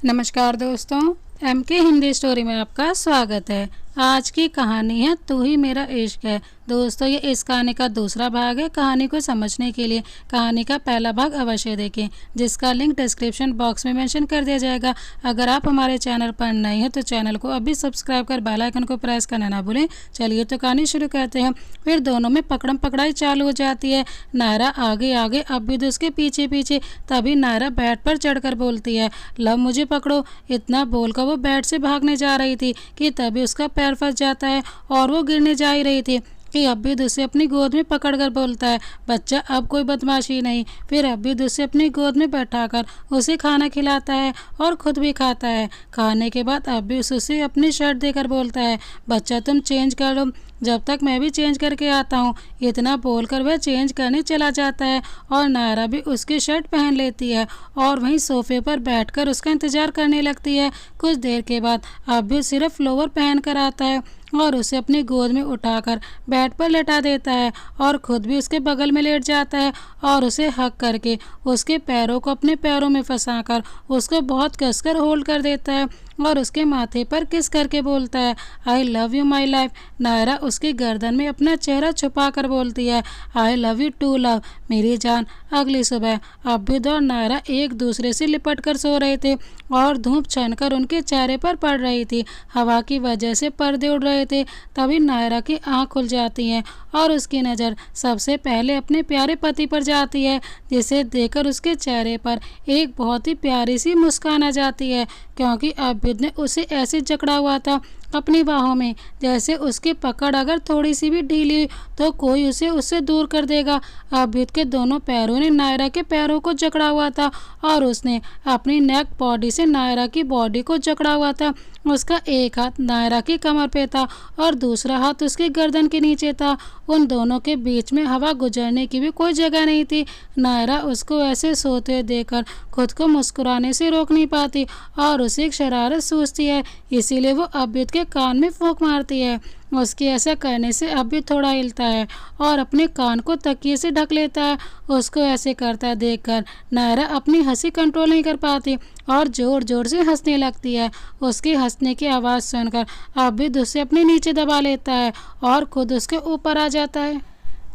नमस्कार दोस्तों, MK Hindi story में आपका स्वागत है। आज की कहानी है तू ही मेरा इश्क है। दोस्तों, ये इस कहानी का दूसरा भाग है। कहानी को समझने के लिए कहानी का पहला भाग अवश्य देखें, जिसका लिंक डिस्क्रिप्शन बॉक्स में मेंशन कर दिया जाएगा। अगर आप हमारे चैनल पर नए हैं तो चैनल को अभी सब्सक्राइब कर बेल आइकन को प्रेस करना ना भूलें। चलिए तो कहानी शुरू करते हैं। फिर दोनों में पकड़म पकड़ाई चालू हो जाती है। नायरा आगे आगे, अब्बिद उसके पीछे पीछे। तभी नायरा बेड पर चढ़कर बोलती है, लव मुझे पकड़ो। इतना बोलकर वो बेड से भागने जा रही थी कि तभी उसका पैर फंस जाता है और वो गिरने जा ही रही थी कि अब्बिद उसे अपनी गोद में पकड़कर बोलता है, बच्चा अब कोई बदमाशी नहीं। फिर अब्बिद उसे अपनी गोद में बैठाकर उसे खाना खिलाता है और खुद भी खाता है। खाने के बाद अब्बिद उसे अपनी शर्ट देकर बोलता है, बच्चा तुम चेंज कर लो, जब तक मैं भी चेंज करके आता हूँ। इतना बोलकर वह चेंज करने चला जाता है और नायरा भी उसकी शर्ट पहन लेती है और वहीं सोफे पर बैठकर उसका इंतजार करने लगती है। कुछ देर के बाद अब्बिद सिर्फ लोअर पहन कर आता है और उसे अपनी गोद में उठाकर बेड पर लेटा देता है और खुद भी उसके बगल में लेट जाता है और उसे हक करके उसके पैरों को अपने पैरों में फंसाकर उसको बहुत कसकर होल्ड कर देता है और उसके माथे पर किस करके बोलता है, I love you my life. Naira उसकी गर्दन में अपना चेहरा छुपा कर बोलती है, I love you too love, मेरी जान। अगली सुबह अब्बिद और नायरा एक दूसरे से लिपट कर सो रहे थे और धूप छनकर उनके चेहरे पर पड़ रही थी। हवा की वजह से पर्दे उड़ रहे थे। तभी नायरा की आंख खुल जाती है और उसकी नज़र सबसे पहले अपने प्यारे पति पर जाती है, जिसे देखकर उसके चेहरे पर एक बहुत ही प्यारी सी मुस्कान आ जाती है, क्योंकि अब्बिद ने उसे ऐसे जकड़ा हुआ था अपनी बाहों में जैसे उसकी पकड़ अगर थोड़ी सी भी ढीली हुई तो कोई उसे उससे दूर कर देगा। अब्बिद के दोनों पैरों ने नायरा के पैरों को जकड़ा हुआ था और उसने अपनी नेक बॉडी से नायरा की बॉडी को जकड़ा हुआ था। उसका एक हाथ नायरा की कमर पे था और दूसरा हाथ उसकी गर्दन के नीचे था। उन दोनों के बीच में हवा गुजरने की भी कोई जगह नहीं थी। नायरा उसको ऐसे सोते हुए देखकर खुद को मुस्कुराने से रोक नहीं पाती और उसे एक शरारत सूझती है, इसीलिए वो अब्बिद के कान में फूंक मारती है। उसके ऐसा करने से अब्बिद थोड़ा हिलता है और अपने कान को तकिए से ढक लेता है। उसको ऐसे करता देखकर नायरा अपनी हंसी कंट्रोल नहीं कर पाती और ज़ोर ज़ोर से हंसने लगती है। उसकी हंसने की आवाज़ सुनकर अब्बिद उसे अपने नीचे दबा लेता है और खुद उसके ऊपर आ जाता है।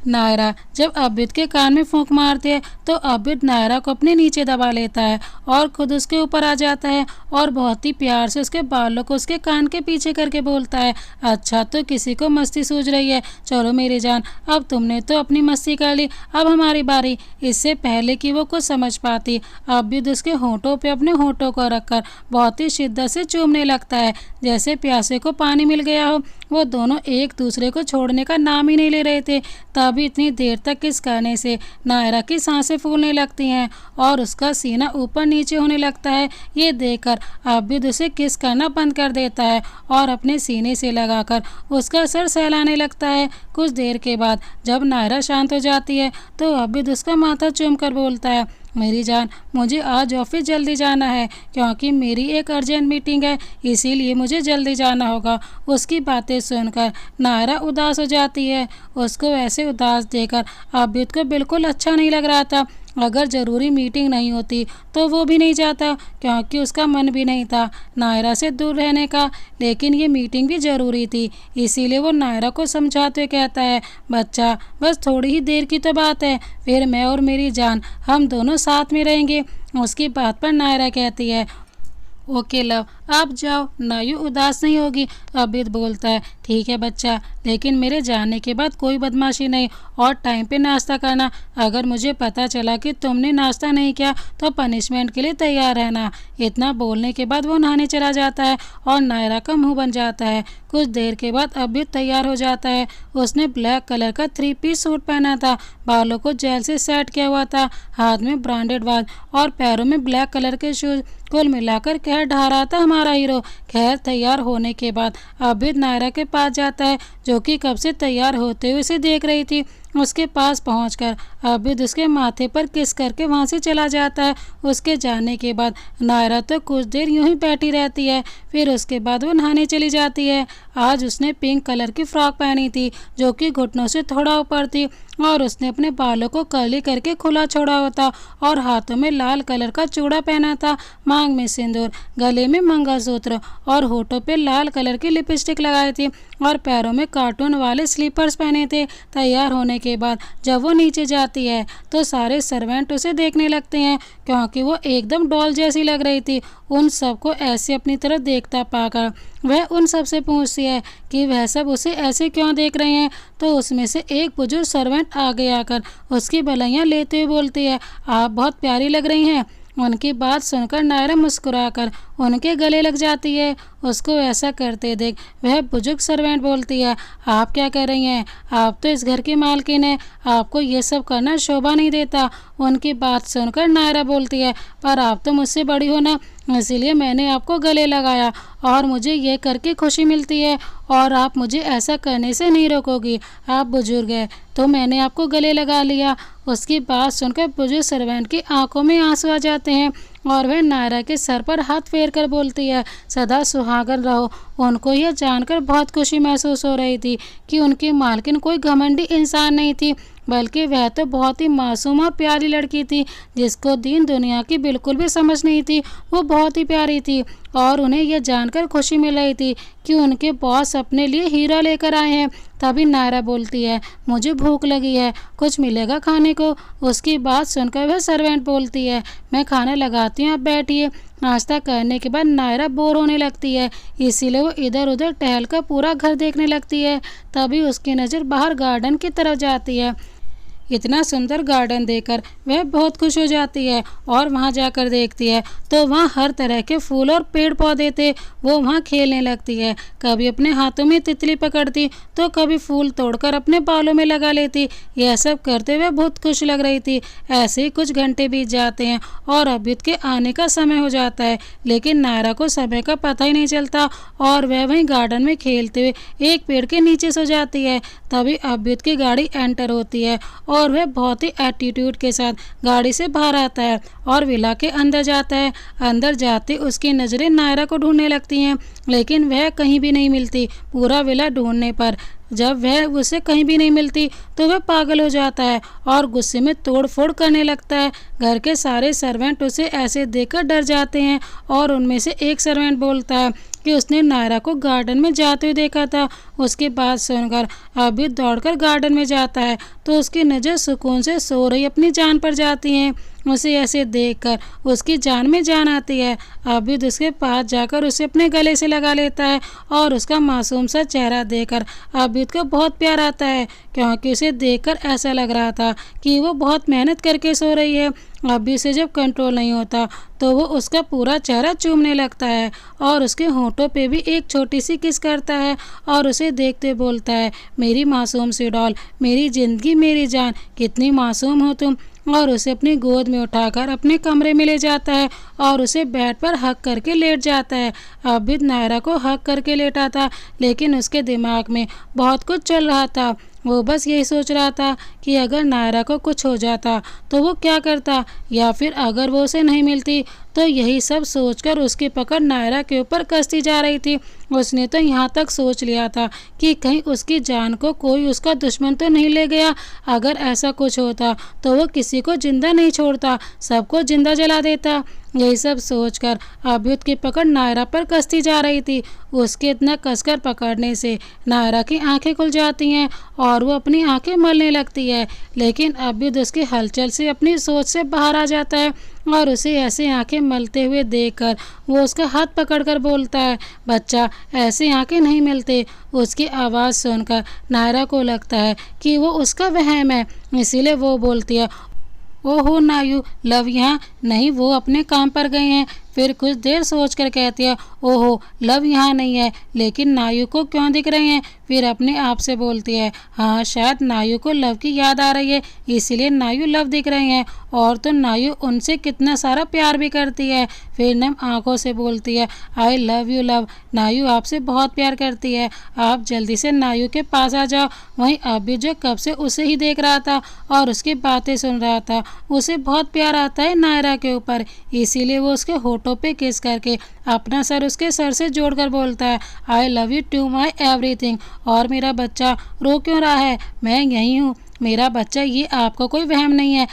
नायरा जब अब्बिद के कान में फूंक मारती है तो अब्बिद नायरा को अपने नीचे दबा लेता है और खुद उसके ऊपर आ जाता है और बहुत ही प्यार से उसके बालों को उसके कान के पीछे करके बोलता है, अच्छा तो किसी को मस्ती सूझ रही है, चलो मेरी जान, अब तुमने तो अपनी मस्ती कर ली, अब हमारी बारी। इससे पहले कि वो कुछ समझ पाती अब्बिद उसके होंठों पे अपने होंठों को रखकर बहुत ही शिद्दत से चूमने लगता है, जैसे प्यासे को पानी मिल गया हो। वो दोनों एक दूसरे को छोड़ने का नाम ही नहीं ले रहे थे। तभी इतनी देर तक किस करने से नायरा की सांसें फूलने लगती हैं और उसका सीना ऊपर नीचे होने लगता है। ये देखकर अब्बिद उसे किस करना बंद कर देता है और अपने सीने से लगाकर उसका सर सहलाने लगता है। कुछ देर के बाद जब नायरा शांत हो जाती है तो अब्बिद उसका माथा चूमकर बोलता है, मेरी जान, मुझे आज ऑफिस जल्दी जाना है क्योंकि मेरी एक अर्जेंट मीटिंग है, इसीलिए मुझे जल्दी जाना होगा। उसकी बातें सुनकर नायरा उदास हो जाती है। उसको ऐसे उदास देखकर अब्बिद को बिल्कुल अच्छा नहीं लग रहा था। अगर ज़रूरी मीटिंग नहीं होती तो वो भी नहीं जाता क्योंकि उसका मन भी नहीं था नायरा से दूर रहने का, लेकिन ये मीटिंग भी ज़रूरी थी, इसीलिए वो नायरा को समझाते हुए कहता है, बच्चा बस थोड़ी ही देर की तो बात है, फिर मैं और मेरी जान हम दोनों साथ में रहेंगे। उसकी बात पर नायरा कहती है, ओके लव, आप जाओ, नायु उदास नहीं होगी। अब्बिद बोलता है, ठीक है बच्चा, लेकिन मेरे जाने के बाद कोई बदमाशी नहीं और टाइम पे नाश्ता करना। अगर मुझे पता चला कि तुमने नाश्ता नहीं किया तो पनिशमेंट के लिए तैयार रहना। इतना बोलने के बाद वो नहाने चला जाता है और नायरा का मुंह बन जाता है। कुछ देर के बाद अब्बिद तैयार हो जाता है। उसने ब्लैक कलर का 3 पीस सूट पहना था, बालों को जेल से सेट किया हुआ था, हाथ में ब्रांडेड वॉच और पैरों में ब्लैक कलर के शूज। कुल मिलाकर कह ढा रहा था हमारा हीरो। खैर तैयार होने के बाद अब्बिद नायरा के पास जाता है जो कि कब से तैयार होते हुए उसे देख रही थी। उसके पास पहुंचकर अभिद उसके माथे पर किस करके वहां से चला जाता है। उसके जाने के बाद नायरा तो कुछ देर यूं ही बैठी रहती है, फिर उसके बाद वो नहाने चली जाती है। आज उसने पिंक कलर की फ्रॉक पहनी थी जो कि घुटनों से थोड़ा ऊपर थी, और उसने अपने बालों को कर्ली करके खुला छोड़ा हुआ था और हाथों में लाल कलर का चूड़ा पहना था, मांग में सिंदूर, गले में मंगलसूत्र और होठों पे लाल कलर की लिपस्टिक लगाई थी और पैरों में कार्टून वाले स्लीपर्स पहने थे। तैयार होने के बाद जब वो नीचे जाती है तो सारे सर्वेंट उसे देखने लगते हैं क्योंकि वो एकदम डॉल जैसी लग रही थी। उन सबको ऐसे अपनी तरफ देखता पाकर वह उन सब से पूछती है कि वह सब उसे ऐसे क्यों देख रहे हैं। तो उसमें से एक बुजुर्ग सर्वेंट आगे आकर उसकी भलाइयाँ लेते हुए बोलती है, आप बहुत प्यारी लग रही हैं। उनकी बात सुनकर नायरा मुस्कुराकर उनके गले लग जाती है। उसको ऐसा करते देख वह बुजुर्ग सर्वेंट बोलती है, आप क्या कर रही हैं, आप तो इस घर की मालकिन हैं, आपको ये सब करना शोभा नहीं देता। उनकी बात सुनकर नायरा बोलती है, पर आप तो मुझसे बड़ी हो ना, इसीलिए मैंने आपको गले लगाया और मुझे ये करके खुशी मिलती है और आप मुझे ऐसा करने से नहीं रोकोगी। आप बुजुर्ग हैं तो मैंने आपको गले लगा लिया। उसकी बात सुनकर बुजुर्ग सर्वेंट की आंखों में आंसू आ जाते हैं और वह नायरा के सर पर हाथ फेर कर बोलती है, सदा सुहागन रहो। उनको यह जानकर बहुत खुशी महसूस हो रही थी कि उनकी मालकिन कोई घमंडी इंसान नहीं थी, बल्कि वह तो बहुत ही मासूम और प्यारी लड़की थी जिसको दीन दुनिया की बिल्कुल भी समझ नहीं थी। वो बहुत ही प्यारी थी और उन्हें यह जानकर खुशी मिल रही थी कि उनके बॉस अपने लिए हीरा लेकर आए हैं। तभी नायरा बोलती है, मुझे भूख लगी है, कुछ मिलेगा खाने को। उसकी बात सुनकर वह सर्वेंट बोलती है, मैं खाना लगाती हूँ, आप बैठिए। नाश्ता करने के बाद नायरा बोर होने लगती है, इसीलिए वो इधर उधर टहलकर पूरा घर देखने लगती है। तभी उसकी नज़र बाहर गार्डन की तरफ जाती है। इतना सुंदर गार्डन देखकर वह बहुत खुश हो जाती है और वहां जाकर देखती है तो वहां हर तरह के फूल और पेड़ पौधे थे। वो वहां खेलने लगती है, कभी अपने हाथों में तितली पकड़ती तो कभी फूल तोड़कर अपने बालों में लगा लेती। यह सब करते हुए बहुत खुश लग रही थी। ऐसे ही कुछ घंटे बीत जाते हैं और अभिद के आने का समय हो जाता है, लेकिन नायरा को समय का पता ही नहीं चलता और वह वहीं गार्डन में खेलते हुए एक पेड़ के नीचे सो जाती है। तभी अभिद की गाड़ी एंटर होती है और वह बहुत ही एटीट्यूड के साथ गाड़ी से बाहर आता है और विला के अंदर जाता है। अंदर जाते उसकी नज़रें नायरा को ढूंढने लगती हैं, लेकिन वह कहीं भी नहीं मिलती। पूरा विला ढूंढने पर जब वह उसे कहीं भी नहीं मिलती तो वह पागल हो जाता है और गुस्से में तोड़ फोड़ करने लगता है। घर के सारे सर्वेंट उसे ऐसे देखकर डर जाते हैं और उनमें से एक सर्वेंट बोलता है कि उसने नायरा को गार्डन में जाते हुए देखा था। उसकी बात सुनकर अभिद दौड़कर गार्डन में जाता है तो उसकी नज़र सुकून से सो रही अपनी जान पर जाती है। उसे ऐसे देखकर उसकी जान में जान आती है। अभिद उसके पास जाकर उसे अपने गले से लगा लेता है और उसका मासूम सा चेहरा देखकर अभिद को बहुत प्यार आता है, क्योंकि उसे देखकर ऐसा लग रहा था कि वो बहुत मेहनत करके सो रही है। अभी से जब कंट्रोल नहीं होता तो वो उसका पूरा चेहरा चूमने लगता है और उसके होंठों पे भी एक छोटी सी किस करता है और उसे देखते बोलता है, मेरी मासूम सी डॉल, मेरी ज़िंदगी, मेरी जान, कितनी मासूम हो तुम। और उसे अपनी गोद में उठाकर अपने कमरे में ले जाता है और उसे बेड पर हक करके लेट जाता है। अभिद नायरा को हक करके लेटा था, लेकिन उसके दिमाग में बहुत कुछ चल रहा था। वो बस यही सोच रहा था कि अगर नायरा को कुछ हो जाता तो वो क्या करता, या फिर अगर वो उसे नहीं मिलती तो यही सब सोचकर उसकी पकड़ नायरा के ऊपर कसती जा रही थी। उसने तो यहाँ तक सोच लिया था कि कहीं उसकी जान को कोई उसका दुश्मन तो नहीं ले गया। अगर ऐसा कुछ होता तो वो किसी को जिंदा नहीं छोड़ता, सबको जिंदा जला देता। यही सब सोचकर अभिद की पकड़ नायरा पर कसती जा रही थी। उसके इतना कसकर पकड़ने से नायरा की आंखें खुल जाती हैं और वो अपनी आंखें मलने लगती है, लेकिन अभिद उसकी हलचल से अपनी सोच से बाहर आ जाता है और उसे ऐसे आंखें मलते हुए देखकर वो उसका हाथ पकड़कर बोलता है, बच्चा, ऐसे आंखें नहीं मिलते। उसकी आवाज़ सुनकर नायरा को लगता है कि वो उसका वहम है, इसीलिए वो बोलती है, ओहो नायू, लव यहाँ नहीं, वो अपने काम पर गए हैं। फिर कुछ देर सोच कर कहती है, ओहो लव यहाँ नहीं है, लेकिन नायु को क्यों दिख रहे हैं। फिर अपने आप से बोलती है, हाँ शायद नायु को लव की याद आ रही है, इसीलिए नायु लव दिख रहे हैं। और तो नायु उनसे कितना सारा प्यार भी करती है। फिर नम आंखों से बोलती है, आई लव यू लव, नायु आपसे बहुत प्यार करती है, आप जल्दी से नायु के पास आ जाओ। वहीं अभी जो कब से उसे ही देख रहा था और उसकी बातें सुन रहा था, उसे बहुत प्यार आता है नायरा के ऊपर, इसीलिए वो उसके होठों पे किस करके अपना सर उसके सर से जोड़कर बोलता है, I love you too my everything. और मेरा बच्चा रो क्यों रहा है, मैं यहीं हूँ मेरा बच्चा, ये आपको कोई वहम नहीं है,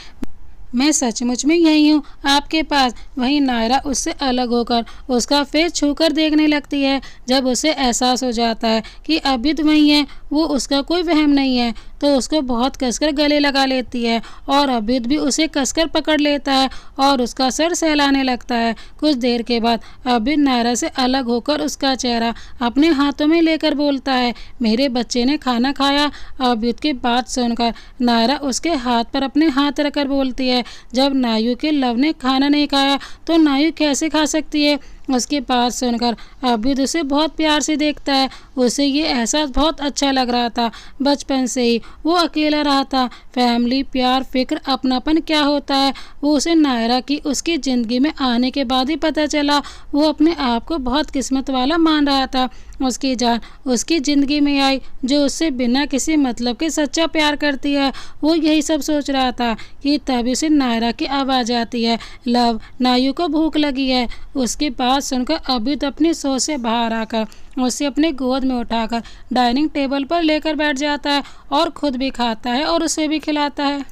मैं सचमुच में यही हूँ आपके पास। वहीं नायरा उससे अलग होकर उसका फेस छूकर देखने लगती है। जब उसे एहसास हो जाता है कि अभिद वही है, वो उसका कोई वहम नहीं है, तो उसको बहुत कसकर गले लगा लेती है और अभिद भी उसे कसकर पकड़ लेता है और उसका सर सहलाने लगता है। कुछ देर के बाद अभिद नायरा से अलग होकर उसका चेहरा अपने हाथों में लेकर बोलता है, मेरे बच्चे ने खाना खाया। अभिद की बात सुनकर नायरा उसके हाथ पर अपने हाथ रखकर बोलती है, जब नायु के लव ने खाना नहीं खाया तो नायु कैसे खा सकती है। उसकी बात सुनकर अभिद उसे बहुत प्यार से देखता है। उसे ये एहसास बहुत अच्छा लग रहा था, बचपन से ही वो अकेला रहा था। फैमिली, प्यार, फिक्र, अपनापन क्या होता है वो उसे नायरा की उसकी ज़िंदगी में आने के बाद ही पता चला। वो अपने आप को बहुत किस्मत वाला मान रहा था। उसकी जान उसकी ज़िंदगी में आई जो उससे बिना किसी मतलब के सच्चा प्यार करती है। वो यही सब सोच रहा था कि तभी उसे नायरा की आवाज़ आती है, लव नायु को भूख लगी है। उसकी बात सुनकर अभिद अपनी सोच से बाहर आकर उसे अपने गोद में उठाकर डाइनिंग टेबल पर लेकर बैठ जाता है और खुद भी खाता है और उसे भी खिलाता है।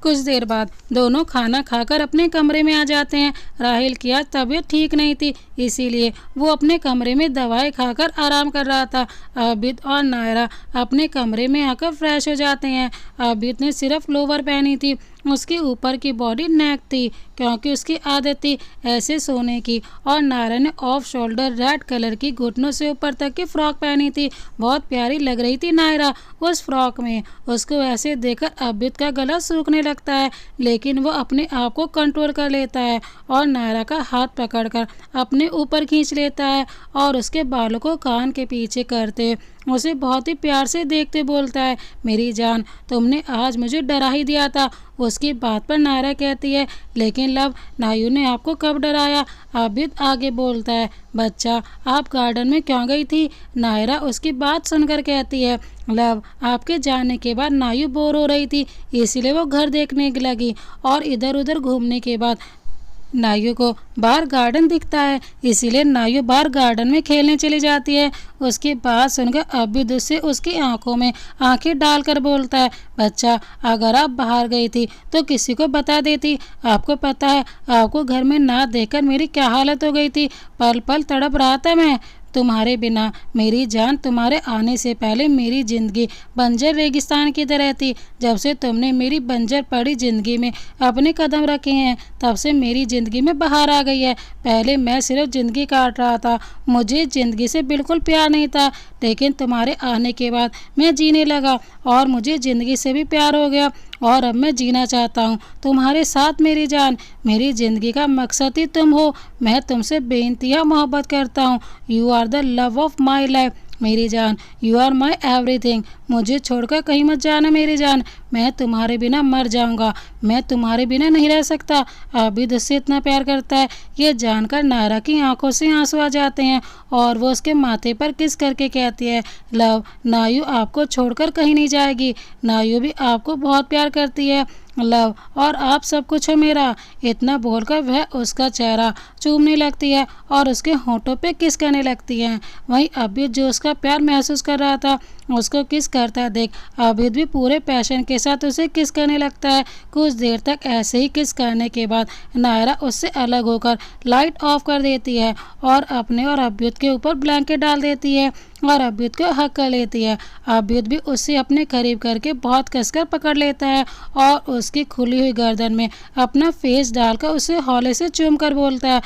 कुछ देर बाद दोनों खाना खाकर अपने कमरे में आ जाते हैं। राहिल की आज तबीयत ठीक नहीं थी, इसीलिए वो अपने कमरे में दवाई खाकर आराम कर रहा था। अभिद और नायरा अपने कमरे में आकर फ्रेश हो जाते हैं। अभिद ने सिर्फ लोअर पहनी थी, उसके ऊपर की बॉडी नेक थी क्योंकि उसकी आदत थी ऐसे सोने की, और नायरा ने ऑफ शोल्डर रेड कलर की घुटनों से ऊपर तक की फ्रॉक पहनी थी। बहुत प्यारी लग रही थी नायरा उस फ्रॉक में। उसको ऐसे देखकर अभिद का गला सूखने लगता है, लेकिन वो अपने आप को कंट्रोल कर लेता है और नायरा का हाथ पकड़कर अपने ऊपर खींच लेता है और उसके बालों को कान के पीछे करते उसे बहुत ही प्यार से देखते बोलता है, मेरी जान तुमने आज मुझे डरा ही दिया था। उसकी बात पर नायरा कहती है, लेकिन लव नायु ने आपको कब डराया। अभिद आगे बोलता है, बच्चा आप गार्डन में क्यों गई थी। नायरा उसकी बात सुनकर कहती है, लव आपके जाने के बाद नायु बोर हो रही थी, इसीलिए वो घर देखने लगी और इधर उधर घूमने के बाद नायु को बाहर गार्डन दिखता है, इसीलिए नायु बाहर गार्डन में खेलने चली जाती है। उसकी बात सुनकर अभिद उससे उसकी आंखों में आंखें डालकर बोलता है, बच्चा अगर आप बाहर गई थी तो किसी को बता देती। आपको पता है आपको घर में ना देखकर मेरी क्या हालत हो गई थी, पल पल तड़प रहा था मैं तुम्हारे बिना। मेरी जान तुम्हारे आने से पहले मेरी ज़िंदगी बंजर रेगिस्तान की तरह थी। जब से तुमने मेरी बंजर पड़ी ज़िंदगी में अपने कदम रखे हैं तब से मेरी ज़िंदगी में बहार आ गई है। पहले मैं सिर्फ ज़िंदगी काट रहा था, मुझे ज़िंदगी से बिल्कुल प्यार नहीं था, लेकिन तुम्हारे आने के बाद मैं जीने लगा और मुझे ज़िंदगी से भी प्यार हो गया और अब मैं जीना चाहता हूँ तुम्हारे साथ मेरी जान। मेरी ज़िंदगी का मकसद ही तुम हो। मैं तुमसे बेइंतहा मोहब्बत करता हूँ। You are the love of my life मेरी जान, यू आर माई एवरीथिंग। मुझे छोड़कर कहीं मत जाना मेरी जान, मैं तुम्हारे बिना मर जाऊंगा, मैं तुम्हारे बिना नहीं रह सकता। अभिद उससे इतना प्यार करता है। ये जानकर नायरा की आंखों से आंसू आ जाते हैं और वो उसके माथे पर किस करके कहती है, लव नायु आपको छोड़कर कहीं नहीं जाएगी, नायु भी आपको बहुत प्यार करती है लव, और आप सब कुछ हो मेरा। इतना बोलकर वह उसका चेहरा चूमने लगती है और उसके होंठों पे किस करने लगती है। वहीं अभिद जो उसका प्यार महसूस कर रहा था उसको किस करता देख अभिद भी पूरे पैशन के साथ उसे किस करने लगता है। कुछ देर तक ऐसे ही किस करने के बाद नायरा उससे अलग होकर लाइट ऑफ कर देती है और अपने और अभिद के ऊपर ब्लैंकेट डाल देती है और अभिद को हक कर लेती है। अभिद भी उसे अपने करीब करके बहुत कसकर पकड़ लेता है और उसकी खुली हुई गर्दन में अपना फेस डालकर उसे हौले से चूम कर बोलता है,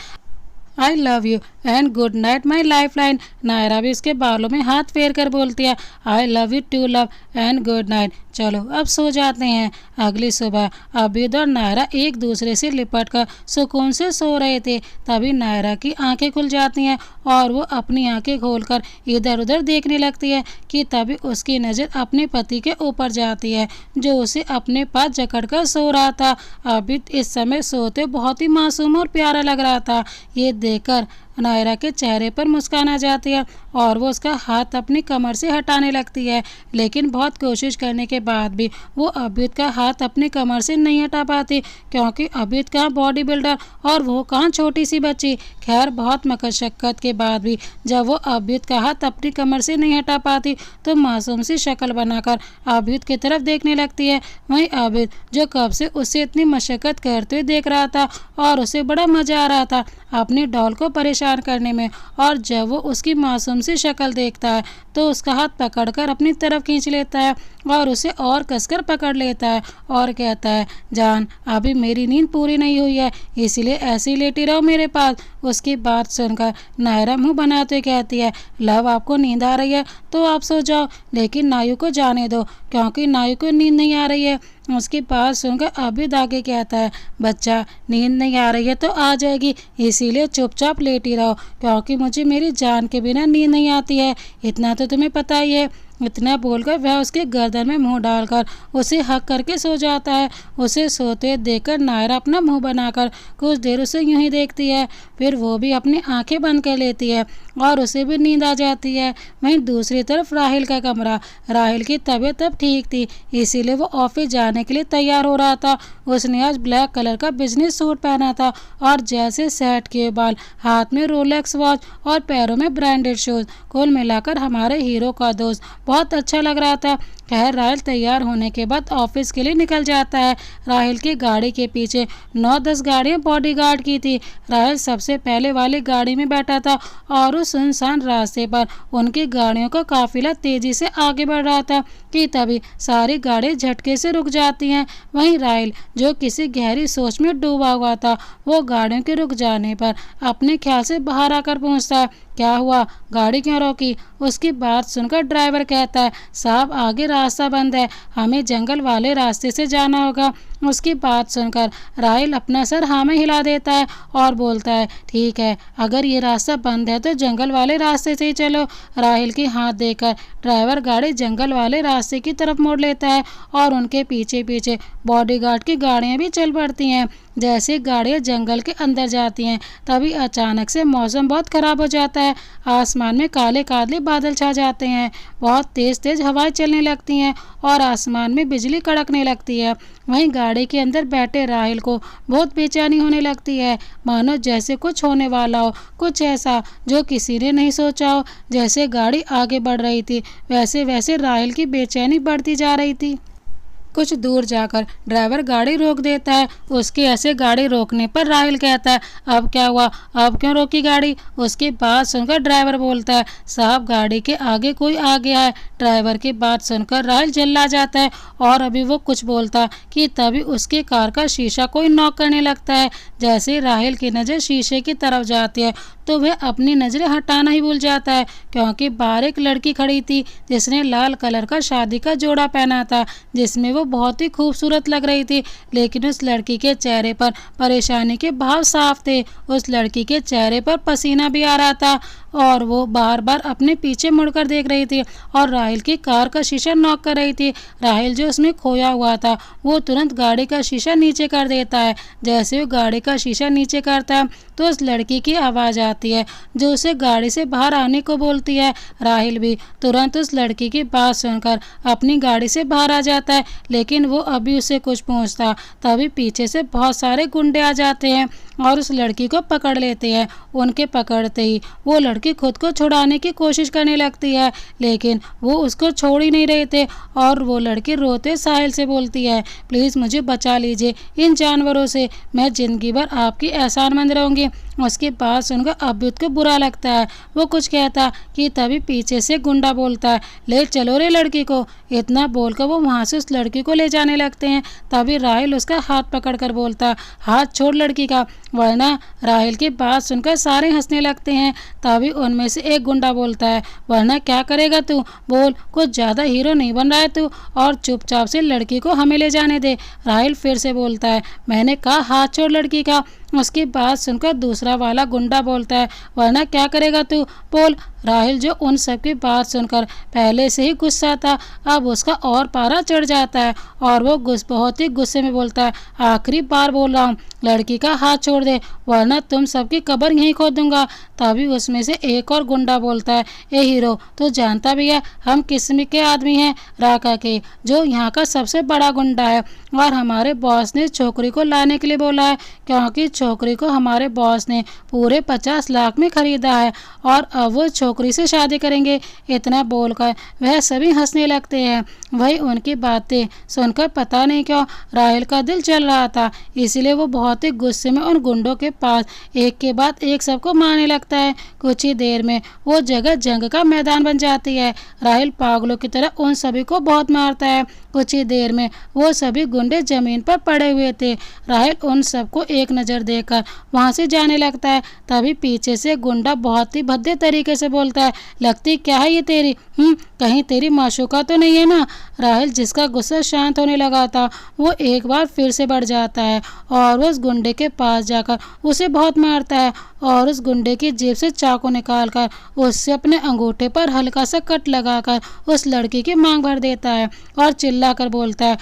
I love you and good night my lifeline. Naira भी उसके बालों में हाथ फेर कर बोलती है I love you too love and good night. चलो अब सो जाते हैं। अगली सुबह अबीद और नायरा एक दूसरे से लिपट कर सुकून से सो रहे थे। तभी नायरा की आंखें खुल जाती हैं और वो अपनी आंखें खोलकर इधर उधर देखने लगती है कि तभी उसकी नज़र अपने पति के ऊपर जाती है जो उसे अपने पास जकड़ कर सो रहा था। अबीद इस समय सोते बहुत ही मासूम और प्यारा लग रहा था। ये देखकर नायरा के चेहरे पर मुस्कान आ जाती है और वो उसका हाथ अपनी कमर से हटाने लगती है, लेकिन बहुत कोशिश करने के बाद भी वो अबीद का हाथ अपनी कमर से नहीं हटा पाती, क्योंकि अबीद कहाँ बॉडी बिल्डर और वो कहाँ छोटी सी बच्ची। खैर बहुत मशक्क़त के बाद भी जब वो अबीद का हाथ अपनी कमर से नहीं हटा पाती तो मासूम सी शक्ल बनाकर अबीद की तरफ देखने लगती है। वहीं अबीद जो कब से उससे इतनी मशक्क़त करते हुए देख रहा था और उसे बड़ा मज़ा आ रहा था अपनी डॉल को परेशान करने में, और जब वो उसकी मासूम सी शक्ल देखता है तो उसका हाथ पकड़कर अपनी तरफ खींच लेता है और उसे और कसकर पकड़ लेता है और कहता है जान अभी मेरी नींद पूरी नहीं हुई है इसलिए ऐसे ही लेटी रहो मेरे पास। उसकी बात सुनकर नायरा मुंह बनाते कहती है लव आपको नींद आ रही है तो आप सो जाओ, लेकिन नायु को जाने दो क्योंकि नायु को नींद नहीं आ रही है। उसकी बात सुनकर अबीद आगे कहता है बच्चा नींद नहीं आ रही है तो आ जाएगी, इसीलिए चुपचाप लेटी रहो क्योंकि मुझे मेरी जान के बिना नींद नहीं आती है, इतना तो तुम्हें पता ही है। इतना बोलकर वह उसके गर्दन में मुंह डालकर उसे हक करके सो जाता है। उसे सोते देखकर नायरा अपना मुंह बनाकर कुछ देर उसे यूं ही देखती है, फिर वो भी अपनी आंखें बंद कर लेती है और उसे भी नींद आ जाती है। वहीं दूसरी तरफ राहिल का कमरा। राहिल की तबीयत अब ठीक थी, इसीलिए वो ऑफिस जाने के लिए तैयार हो रहा था। उसने आज ब्लैक कलर का बिजनेस सूट पहना था और जैसे सेट किए बाल, हाथ में रोलेक्स वॉच और पैरों में ब्रांडेड शूज। कुल मिलाकर हमारे हीरो का दोस्त बहुत अच्छा लग रहा था। खैर राहिल तैयार होने के बाद ऑफिस के लिए निकल जाता है। राहिल की गाड़ी के पीछे 9-10 गाड़ियां बॉडीगार्ड की थी। राहिल सबसे पहले वाली गाड़ी में बैठा था और उस सुनसान रास्ते पर उनकी गाड़ियों का काफिला तेजी से आगे बढ़ रहा था कि तभी सारी गाड़ियां झटके से रुक जाती हैं। वहीं राहिल जो किसी गहरी सोच में डूबा हुआ था वो गाड़ियों के रुक जाने पर अपने ख्याल से बाहर आकर पहुंचता है। क्या हुआ, गाड़ी क्यों रोकी? उसकी बात सुनकर ड्राइवर कहता है साहब आगे रास्ता बंद है, हमें जंगल वाले रास्ते से जाना होगा। उसकी बात सुनकर राहिल अपना सर हाँ में हिला देता है और बोलता है ठीक है, अगर ये रास्ता बंद है तो जंगल वाले रास्ते से ही चलो। राहिल की हाथ देकर ड्राइवर गाड़ी जंगल वाले रास्ते की तरफ मोड़ लेता है और उनके पीछे पीछे बॉडीगार्ड की गाड़ियां भी चल पड़ती हैं। जैसे गाड़ियां जंगल के अंदर जाती हैं तभी अचानक से मौसम बहुत खराब हो जाता है। आसमान में काले काले बादल छा जाते हैं, बहुत तेज तेज हवाएं चलने लगती हैं और आसमान में बिजली कड़कने लगती है। वहीं गाड़ी के अंदर बैठे राहिल को बहुत बेचैनी होने लगती है, मानो जैसे कुछ होने वाला हो, कुछ ऐसा जो किसी ने नहीं सोचा हो। जैसे गाड़ी आगे बढ़ रही थी वैसे वैसे राहिल की बेचैनी बढ़ती जा रही थी। कुछ दूर जाकर ड्राइवर गाड़ी रोक देता है। उसके ऐसे गाड़ी रोकने पर राहिल कहता है अब क्या हुआ, अब क्यों रोकी गाड़ी? उसकी बात सुनकर ड्राइवर बोलता है साहब गाड़ी के आगे कोई आ गया है। ड्राइवर की बात सुनकर राहिल चिल्ला जाता है और अभी वो कुछ बोलता कि तभी उसकी कार का शीशा कोई नॉक करने लगता है। जैसे राहिल की नज़र शीशे की तरफ जाती है तो वह अपनी नज़रें हटाना ही भूल जाता है, क्योंकि बाहर एक लड़की खड़ी थी जिसने लाल कलर का शादी का जोड़ा पहना था जिसमें वो बहुत ही खूबसूरत लग रही थी। लेकिन उस लड़की के चेहरे पर परेशानी के भाव साफ थे। उस लड़की के चेहरे पर पसीना भी आ रहा था और वो बार बार अपने पीछे मुड़कर देख रही थी और राहिल की कार का शीशा नॉक कर रही थी। राहिल जो उसमें खोया हुआ था वो तुरंत गाड़ी का शीशा नीचे कर देता है। जैसे वो गाड़ी का शीशा नीचे करता है तो उस लड़की की आवाज़ आती है जो उसे गाड़ी से बाहर आने को बोलती है। राहिल भी तुरंत उस लड़की की बात सुनकर अपनी गाड़ी से बाहर आ जाता है, लेकिन वो अभी उसे कुछ पूछता तभी पीछे से बहुत सारे गुंडे आ जाते हैं और उस लड़की को पकड़ लेते हैं। उनके पकड़ते ही वो लड़की खुद को छुड़ाने की कोशिश करने लगती है, लेकिन वो उसको छोड़ ही नहीं रहे थे और वो लड़की रोते साहिल से बोलती है प्लीज़ मुझे बचा लीजिए इन जानवरों से, मैं ज़िंदगी भर आपकी एहसानमंद रहूँगी। उसकी बात सुनकर अबीद को बुरा लगता है। वो कुछ कहता कि तभी पीछे से गुंडा बोलता है ले चलो रे लड़की को। इतना बोलकर वो वहाँ से उस लड़की को ले जाने लगते हैं। तभी राहिल उसका हाथ पकड़कर बोलता हाथ छोड़ लड़की का। वरना राहिल की बात सुनकर सारे हंसने लगते हैं। तभी उनमें से एक गुंडा बोलता है, वरना क्या करेगा तू, बोल, कुछ ज़्यादा हीरो नहीं बन रहा है तू, और चुपचाप से लड़की को हमें ले जाने दे। राहिल फिर से बोलता है, मैंने कहा हाथ छोड़ लड़की का। उसकी बात सुनकर दूसरा वाला गुंडा बोलता है, वरना क्या करेगा तू, बोल। राहिल, जो उन सब की बात सुनकर पहले से ही गुस्सा था, अब उसका और पारा चढ़ जाता है और वो बहुत ही गुस्से में बोलता है, आखिरी बार बोल रहा हूँ, लड़की का हाथ छोड़ दे, वरना तुम सबकी कब्र यहीं खोद दूंगा। तभी उसमें से एक और गुंडा बोलता है, ए हीरो, तो जानता भी है हम किस्म के आदमी हैं, राका के, जो यहाँ का सबसे बड़ा गुंडा है, और हमारे बॉस ने छोकरी को लाने के लिए बोला है, क्योंकि छोकरी को हमारे बॉस ने पूरे 50 लाख में खरीदा है और अब वो छोकरी से शादी करेंगे। इतना बोलकर वह सभी हंसने लगते हैं। वही उनकी बातें सुनकर पता नहीं क्यों राहिल का दिल जल रहा था, इसलिए वो बहुत ही गुस्से में उन गुंडों के पास एक के बाद एक सबको मारने लगता है। कुछ ही देर में वो जगह जंग का मैदान बन जाती है। राहिल पागलों की तरह उन सभी को बहुत मारता है। कुछ ही देर में वो सभी गुंडे जमीन पर पड़े हुए थे। राहिल उन सबको एक नज़र देकर वहां से जाने लगता है। तभी पीछे से गुंडा बहुत ही भद्दे तरीके से बोलता है, लगती क्या है ये तेरी, कहीं तेरी माशूका तो नहीं है ना। राहिल, जिसका गुस्सा शांत होने लगा था, वो एक बार फिर से बढ़ जाता है और उस गुंडे के पास जाकर उसे बहुत मारता है और उस गुंडे की जेब से चाकू निकालकर उससे अपने अंगूठे पर हल्का सा कट लगाकर उस लड़की की मांग भर देता है और चिल्लाकर बोलता है,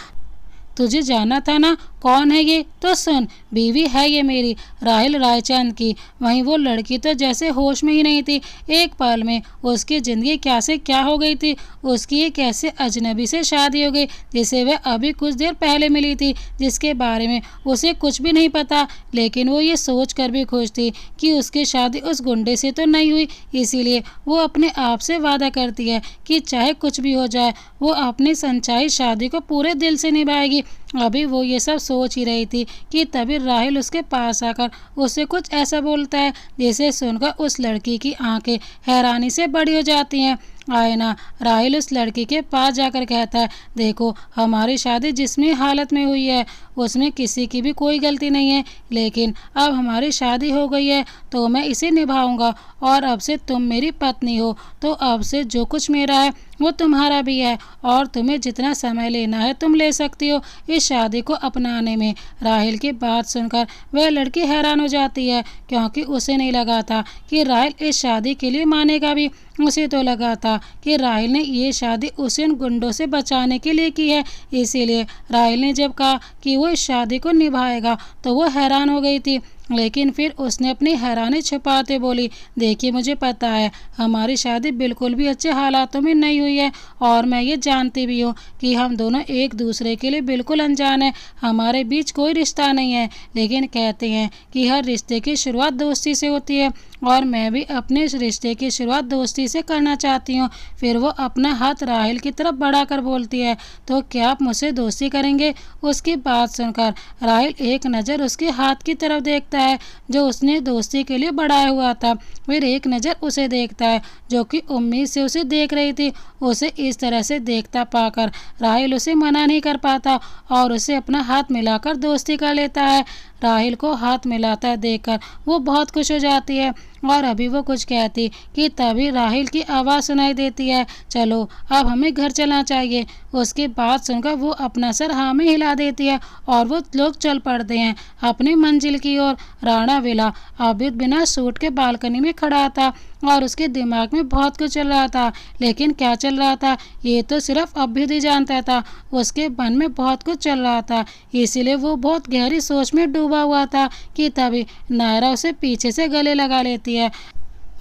तुझे जाना था ना, कौन है ये, तो सुन, बीवी है ये मेरी, राहिल रायचंद की। वहीं वो लड़की तो जैसे होश में ही नहीं थी। एक पल में उसकी ज़िंदगी क्या से क्या हो गई थी। उसकी एक ऐसे अजनबी से शादी हो गई जिसे वह अभी कुछ देर पहले मिली थी, जिसके बारे में उसे कुछ भी नहीं पता। लेकिन वो ये सोच कर भी खुश थी कि उसकी शादी उस गुंडे से तो नहीं हुई, इसीलिए वो अपने आप से वादा करती है कि चाहे कुछ भी हो जाए वो अपनी सच्चाई शादी को पूरे दिल से निभाएगी। अभी वो ये सब सोच ही रही थी कि तभी राहिल उसके पास आकर उसे कुछ ऐसा बोलता है जिसे सुनकर उस लड़की की आंखें हैरानी से बड़ी हो जाती हैं। आयना, राहिल उस लड़की के पास जाकर कहता है, देखो, हमारी शादी जिसमें हालत में हुई है उसमें किसी की भी कोई गलती नहीं है, लेकिन अब हमारी शादी हो गई है तो मैं इसे निभाऊंगा और अब से तुम मेरी पत्नी हो, तो अब से जो कुछ मेरा है वो तुम्हारा भी है और तुम्हें जितना समय लेना है तुम ले सकती हो इस शादी को अपनाने में। राहिल की बात सुनकर वह लड़की हैरान हो जाती है, क्योंकि उसे नहीं लगा था कि राहिल इस शादी के लिए मानेगा भी। उसे तो लगा था कि राहिल ने ये शादी उसे उन गुंडों से बचाने के लिए की है, इसीलिए राहिल ने जब कहा कि वो इस शादी को निभाएगा तो वो हैरान हो गई थी। लेकिन फिर उसने अपनी हैरानी छुपाते बोली, देखिए, मुझे पता है हमारी शादी बिल्कुल भी अच्छे हालातों में नहीं हुई है और मैं ये जानती भी हूँ कि हम दोनों एक दूसरे के लिए बिल्कुल अनजान हैं, हमारे बीच कोई रिश्ता नहीं है। लेकिन कहते हैं कि हर रिश्ते की शुरुआत दोस्ती से होती है और मैं भी अपने इस रिश्ते की शुरुआत दोस्ती से करना चाहती हूँ। फिर वो अपना हाथ राहिल की तरफ बढ़ाकर बोलती है, तो क्या आप मुझसे दोस्ती करेंगे। उसकी बात सुनकर राहिल एक नज़र उसके हाथ की तरफ देखता है जो उसने दोस्ती के लिए बढ़ाया हुआ था, फिर एक नज़र उसे देखता है जो कि उम्मीद से उसे देख रही थी। उसे इस तरह से देखता पाकर राहिल उसे मना नहीं कर पाता और उसे अपना हाथ मिलाकर दोस्ती कर लेता है। राहिल को हाथ मिलाता देखकर वो बहुत खुश हो जाती है और अभी वो कुछ कहती कि तभी राहिल की आवाज़ सुनाई देती है, चलो अब हमें घर चलना चाहिए। उसकी बात सुनकर वो अपना सर हाँ में हिला देती है और वो लोग चल पड़ते हैं अपनी मंजिल की ओर। राणा विला अभी बिना सूट के बालकनी में खड़ा था और उसके दिमाग में बहुत कुछ चल रहा था, लेकिन क्या चल रहा था ये तो सिर्फ अभ्युद ही जानता था। उसके मन में बहुत कुछ चल रहा था, इसीलिए वो बहुत गहरी सोच में डूबा हुआ था कि तभी नायरा उसे पीछे से गले लगा लेती है।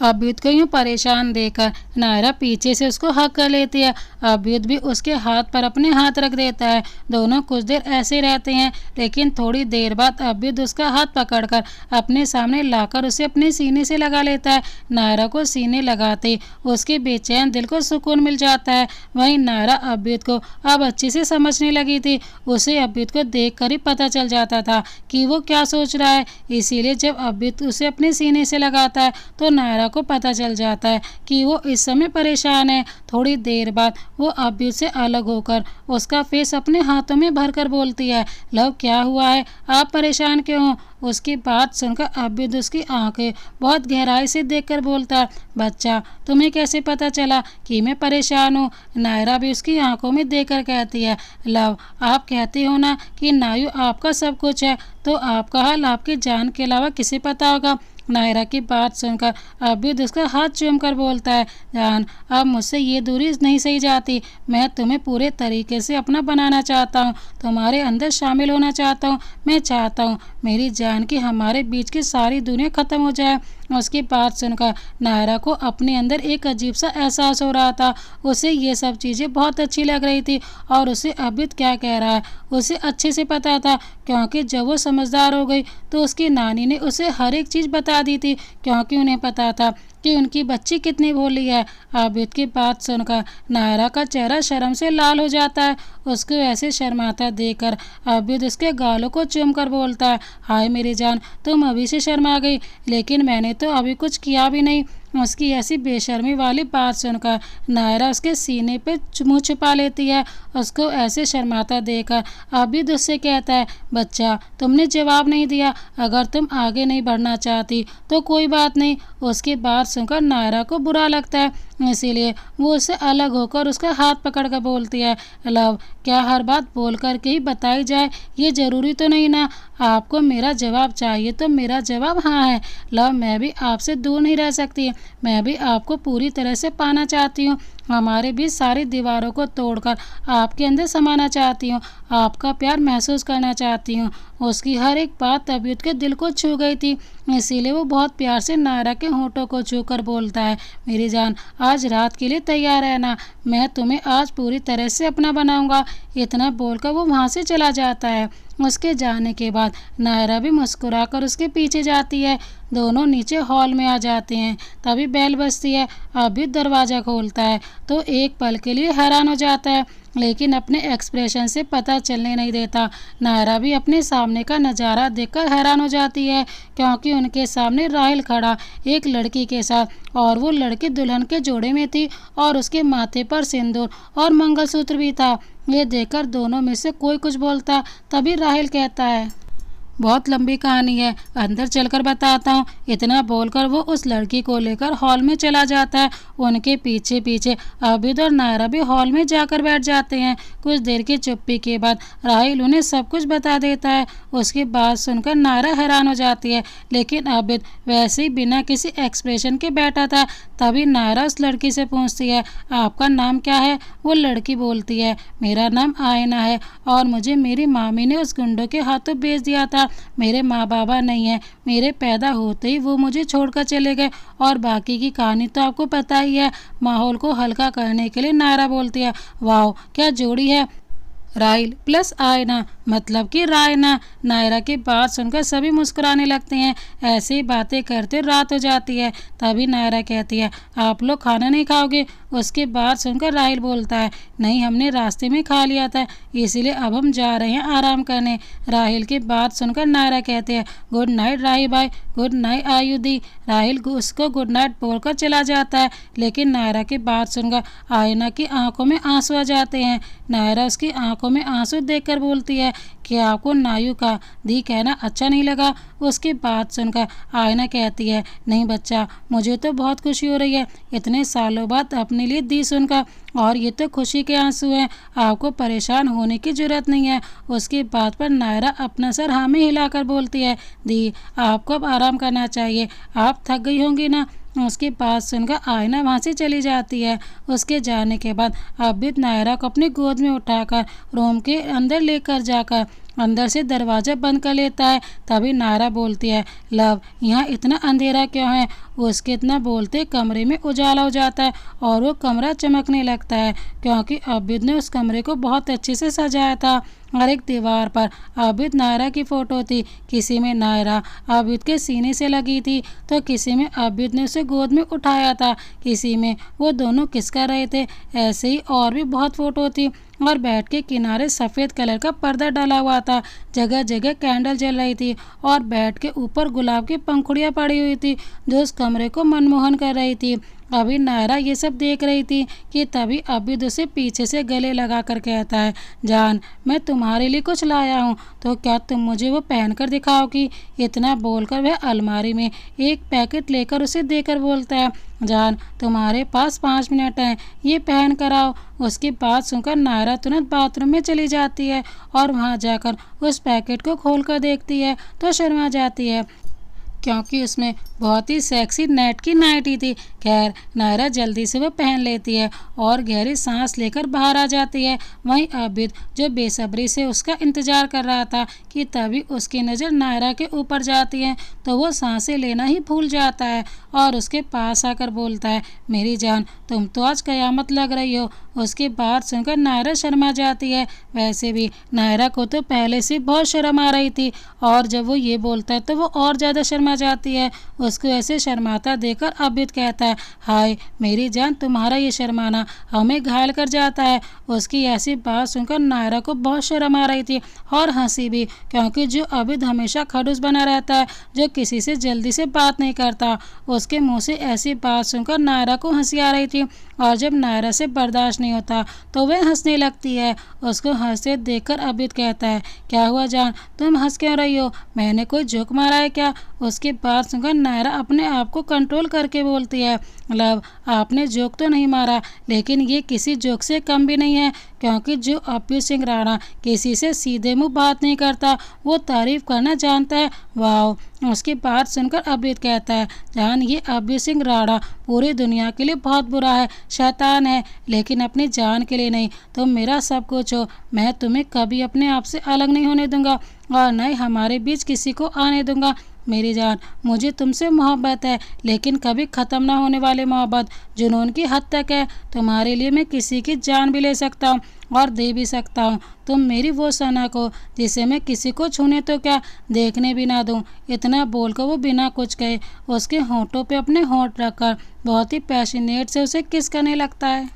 अभ्युद को यूँ परेशान देखकर नायरा पीछे से उसको हक कर लेती है। अभ्युद भी उसके हाथ पर अपने हाथ रख देता है। दोनों कुछ देर ऐसे रहते हैं, लेकिन थोड़ी देर बाद अभ्युद उसका हाथ पकड़कर अपने सामने लाकर उसे अपने सीने से लगा लेता है। नायरा को सीने लगाते उसके बेचैन दिल को सुकून मिल जाता है। वहीं नायरा अभ्युद को अब अच्छे से समझने लगी थी। उसे अभ्युद को देख कर ही पता चल जाता था कि वो क्या सोच रहा है, इसीलिए जब अभ्युद उसे अपने सीने से लगाता है तो नायरा को पता चल जाता है कि वो इस समय परेशान है। थोड़ी देर बाद वो अभ्युत से अलग होकर उसका फेस अपने हाथों में भरकर बोलती है, लव क्या हुआ है, आप परेशान क्यों हो? उसकी बात सुनकर अभ्युत उसकी आंखें बहुत गहराई से देखकर बोलता है, बच्चा तुम्हें कैसे पता चला कि मैं परेशान हूँ? नायरा भी उसकी आंखों में देखकर कहती है, लव आप कहते हो ना कि नायु आपका सब कुछ है, तो आपका हाल आपकी जान के अलावा किसे पता होगा? नायरा की बात सुनकर अभ्युत उसका हाथ चूम कर बोलता है, जान अब मुझसे ये दूरी नहीं सही जाती। मैं तुम्हें पूरे तरीके से अपना बनाना चाहता हूँ, तुम्हारे अंदर शामिल होना चाहता हूँ। मैं चाहता हूँ मेरी जान की हमारे बीच की सारी दुनिया ख़त्म हो जाए। उसकी बात सुनकर नायरा को अपने अंदर एक अजीब सा एहसास हो रहा था। उसे ये सब चीज़ें बहुत अच्छी लग रही थी और उसे अभ्युत क्या कह रहा है उसे अच्छे से पता था, क्योंकि जब वो समझदार हो गई तो उसकी नानी ने उसे हर एक चीज़ बता दी थी, क्योंकि उन्हें पता था कि उनकी बच्ची कितनी भोली है। अभ्युत की बात सुनकर नायरा का चेहरा शर्म से लाल हो जाता है। उसको ऐसे शर्माता देखकर अभ्युत उसके गालों को चूम कर बोलता है, हाय मेरी जान तुम अभी से शर्मा गई, लेकिन मैंने तो अभी कुछ किया भी नहीं। उसकी ऐसी बेशर्मी वाली बात सुनकर नायरा उसके सीने पे मुँह छुपा लेती है। उसको ऐसे शर्माता देखकर अभ्युत उससे कहता है, बच्चा तुमने जवाब नहीं दिया, अगर तुम आगे नहीं बढ़ना चाहती तो कोई बात नहीं। उसकी बात सुनकर नायरा को बुरा लगता है, इसीलिए वो उससे अलग होकर उसका हाथ पकड़कर बोलती है, लव क्या हर बात बोल कर के ही बताई जाए, ये ज़रूरी तो नहीं ना। आपको मेरा जवाब चाहिए तो मेरा जवाब हाँ है। लव मैं भी आपसे दूर नहीं रह सकती, मैं भी आपको पूरी तरह से पाना चाहती हूँ। हमारे बीच सारी दीवारों को तोड़कर आपके अंदर समाना चाहती हूँ, आपका प्यार महसूस करना चाहती हूँ। उसकी हर एक बात अभ्युत के दिल को छू गई थी, इसीलिए वो बहुत प्यार से नायरा के होठों को छू कर बोलता है, मेरी जान आज रात के लिए तैयार रहना, मैं तुम्हें आज पूरी तरह से अपना बनाऊंगा। इतना बोलकर वो वहाँ से चला जाता है। उसके जाने के बाद नायरा भी मुस्कुराकर उसके पीछे जाती है। दोनों नीचे हॉल में आ जाते हैं। तभी बेल बजती है। अभ्युत दरवाज़ा खोलता है तो एक पल के लिए हैरान हो जाता है, लेकिन अपने एक्सप्रेशन से पता चलने नहीं देता। नायरा भी अपने सामने का नज़ारा देखकर हैरान हो जाती है, क्योंकि उनके सामने राहिल खड़ा एक लड़की के साथ, और वो लड़की दुल्हन के जोड़े में थी और उसके माथे पर सिंदूर और मंगलसूत्र भी था। ये देखकर दोनों में से कोई कुछ बोलता, तभी राहिल कहता है, बहुत लंबी कहानी है, अंदर चलकर बताता हूँ। इतना बोलकर वो उस लड़की को लेकर हॉल में चला जाता है। उनके पीछे पीछे अभ्युत और नायरा भी हॉल में जाकर बैठ जाते हैं। कुछ देर की चुप्पी के बाद राहिल उन्हें सब कुछ बता देता है। उसकी बात सुनकर नायरा हैरान हो जाती है, लेकिन अभ्युत वैसे ही बिना किसी एक्सप्रेशन के बैठा था। तभी नायरा उस लड़की से पूछती है, आपका नाम क्या है? वो लड़की बोलती है, मेरा नाम आयना है और मुझे मेरी मामी ने उस गुंडों के हाथों बेच दिया था। मेरे माँ बाबा नहीं है, मेरे पैदा होते ही वो मुझे छोड़कर चले गए, और बाकी की कहानी तो आपको पता ही है। माहौल को हल्का करने के लिए नायरा बोलती है, वाह क्या जोड़ी है, राहिल प्लस आयना मतलब कि रायना। नायरा की बात सुनकर सभी मुस्कुराने लगते हैं। ऐसे ही बातें करते रात हो जाती है। तभी नायरा कहती है, आप लोग खाना नहीं खाओगे? उसकी बात सुनकर राहिल बोलता है, नहीं हमने रास्ते में खा लिया था, इसीलिए अब हम जा रहे हैं आराम करने। राहिल की बात सुनकर नायरा कहते हैं, गुड नाइट राहिल भाई, गुड नाइट आयुधि। राहिल उसको गुड नाइट बोलकर चला जाता है, लेकिन नायरा की बात सुनकर आयना की आंखों में आंसू आ जाते हैं। नायरा उसकी आंखों में आंसू देखकर बोलती है, क्या आपको नायु का दी कहना अच्छा नहीं लगा? उसकी बात सुनकर आयना कहती है, नहीं बच्चा, मुझे तो बहुत खुशी हो रही है इतने सालों बाद अपने लिए दी सुनकर, और ये तो खुशी के आंसू हैं, आपको परेशान होने की जरूरत नहीं है। उसकी बात पर नायरा अपना सर हाँ में हिलाकर बोलती है, दी आपको अब आराम करना चाहिए, आप थक गई होंगी ना। उसकी बात सुनकर आयना वहाँ से चली जाती है। उसके जाने के बाद अभ्युत नायरा को अपनी गोद में उठाकर रूम के अंदर लेकर जाकर अंदर से दरवाज़ा बंद कर लेता है। तभी नायरा बोलती है, लव यहाँ इतना अंधेरा क्यों है? उसके इतना बोलते कमरे में उजाला हो जाता है और वो कमरा चमकने लगता है, क्योंकि अभ्युत ने उस कमरे को बहुत अच्छे से सजाया था। और एक दीवार पर आबिद नायरा की फ़ोटो थी। किसी में नायरा आबिद के सीने से लगी थी तो किसी में आबिद ने उसे गोद में उठाया था, किसी में वो दोनों किस कर रहे थे। ऐसे ही और भी बहुत फ़ोटो थी और बेड के किनारे सफ़ेद कलर का पर्दा डाला हुआ था। जगह जगह कैंडल जल रही थी और बेड के ऊपर गुलाब की पंखुड़ियाँ पड़ी हुई थी जो उस कमरे को मनमोहन कर रही थी। अभी नायरा ये सब देख रही थी कि तभी आबिद उसे पीछे से गले लगा कर कहता है, जान मैं तुम्हारे लिए कुछ लाया हूँ, तो क्या तुम मुझे वो पहन कर दिखाओगी। इतना बोलकर वह अलमारी में एक पैकेट लेकर उसे देकर बोलता है, जान तुम्हारे पास 5 मिनट हैं, ये पहन कर आओ। उसकी बात सुनकर नायरा तुरंत बाथरूम में चली जाती है और वहाँ जाकर उस पैकेट को खोल कर देखती है तो शर्मा जाती है क्योंकि उसमें बहुत ही सेक्सी नेट की नाइटी थी। खैर नायरा जल्दी से वो पहन लेती है और गहरी सांस लेकर बाहर आ जाती है। वहीं आबिद जो बेसब्री से उसका इंतज़ार कर रहा था कि तभी उसकी नज़र नायरा के ऊपर जाती है तो वो सांसें लेना ही भूल जाता है और उसके पास आकर बोलता है, मेरी जान तुम तो आज क़यामत लग रही हो। उसकी बात सुनकर नायरा शर्मा जाती है। वैसे भी नायरा को तो पहले से बहुत शर्म आ रही थी और जब वो ये बोलता है तो वो और ज़्यादा शर्मा जाती है। उसको ऐसे शर्माता देखकर आबिद कहता है, हाय मेरी जान तुम्हारा ये शर्माना हमें घायल कर जाता है। उसकी ऐसी बात सुनकर नायरा को बहुत शर्म आ रही थी और हंसी भी, क्योंकि जो आबिद हमेशा खड़ूस बना रहता है, जो किसी से जल्दी से बात नहीं करता, उसके मुंह से ऐसी बात सुनकर नायरा को हंसी आ रही थी और जब नायरा से बर्दाश्त नहीं होता तो वह हंसने लगती है। उसको हंसते देखकर आबिद कहता है, क्या हुआ जान तुम हंस क्यों रही हो, मैंने कोई जोक मारा है क्या। उसकी बात सुनकर नायरा अपने आप को कंट्रोल करके बोलती है, लव आपने जोक तो नहीं मारा, लेकिन ये किसी जोक से कम भी नहीं है, क्योंकि जो आबिद सिंह राणा किसी से सीधे मुंह बात नहीं करता वो तारीफ करना जानता है। वाह। उसकी बात सुनकर आबिद कहता है, जान ये आबिद सिंह राणा पूरी दुनिया के लिए बहुत बुरा है, शैतान है, लेकिन अपनी जान के लिए नहीं। तुम मेरा सब कुछ हो, मैं तुम्हें कभी अपने आप से अलग नहीं होने दूंगा और न ही हमारे बीच किसी को आने दूंगा। मेरी जान मुझे तुमसे मोहब्बत है, लेकिन कभी ख़त्म ना होने वाली मोहब्बत, जुनून की हद तक है। तुम्हारे लिए मैं किसी की जान भी ले सकता हूँ और दे भी सकता हूँ। तुम मेरी वो सनक हो जिसे मैं किसी को छूने तो क्या देखने भी ना दूँ। इतना बोलकर वो बिना कुछ कहे उसके होंठों पे अपने होंठ रखकर बहुत ही पैशनेट से उसे किस करने लगता है।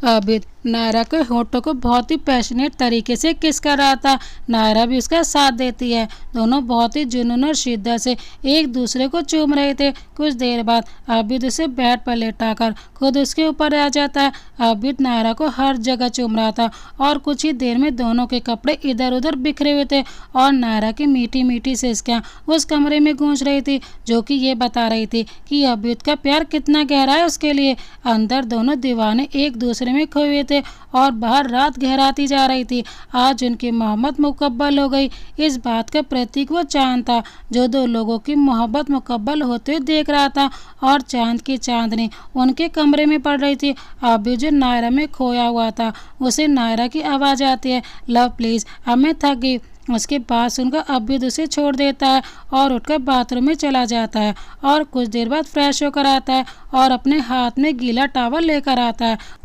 आबिद नायरा के होठों को बहुत ही पैशनेट तरीके से किस कर रहा था। नायरा भी उसका साथ देती है। दोनों बहुत ही जुनून और शिद्दत से एक दूसरे को चूम रहे थे। कुछ देर बाद आबिद उसे बेड पर लेटाकर खुद उसके ऊपर आ जाता है। आबिद नायरा को हर जगह चूम रहा था और कुछ ही देर में दोनों के कपड़े इधर उधर बिखरे हुए थे और नायरा की मीठी मीठी सिसकियाँ उस कमरे में गूंज रही थी, जो कि ये बता रही थी कि आबिद का प्यार कितना गहरा है उसके लिए। अंदर दोनों दीवाने एक दूसरे में खोए हुए थे और बाहर रात गहराती जा रही थी। आज उनकी मोहब्बत मुकब्बल हो गई। इस बात का प्रतीक वो चांद था जो दो लोगों की मोहब्बत मुकब्बल होते हुए देख रहा था और चांद की चांदनी उनके कमरे में पड़ रही थी। आबिद जो नायरा में खोया हुआ था, उसे नायरा की आवाज़ आती है, लव प्लीज़ अब मैं थक गई। उसके बाद सुनकर आबिद उसे छोड़ देता है और उठकर बाथरूम में चला जाता है और कुछ देर बाद फ्रेश होकर आता है और अपने हाथ में गीला टॉवल लेकर आता है।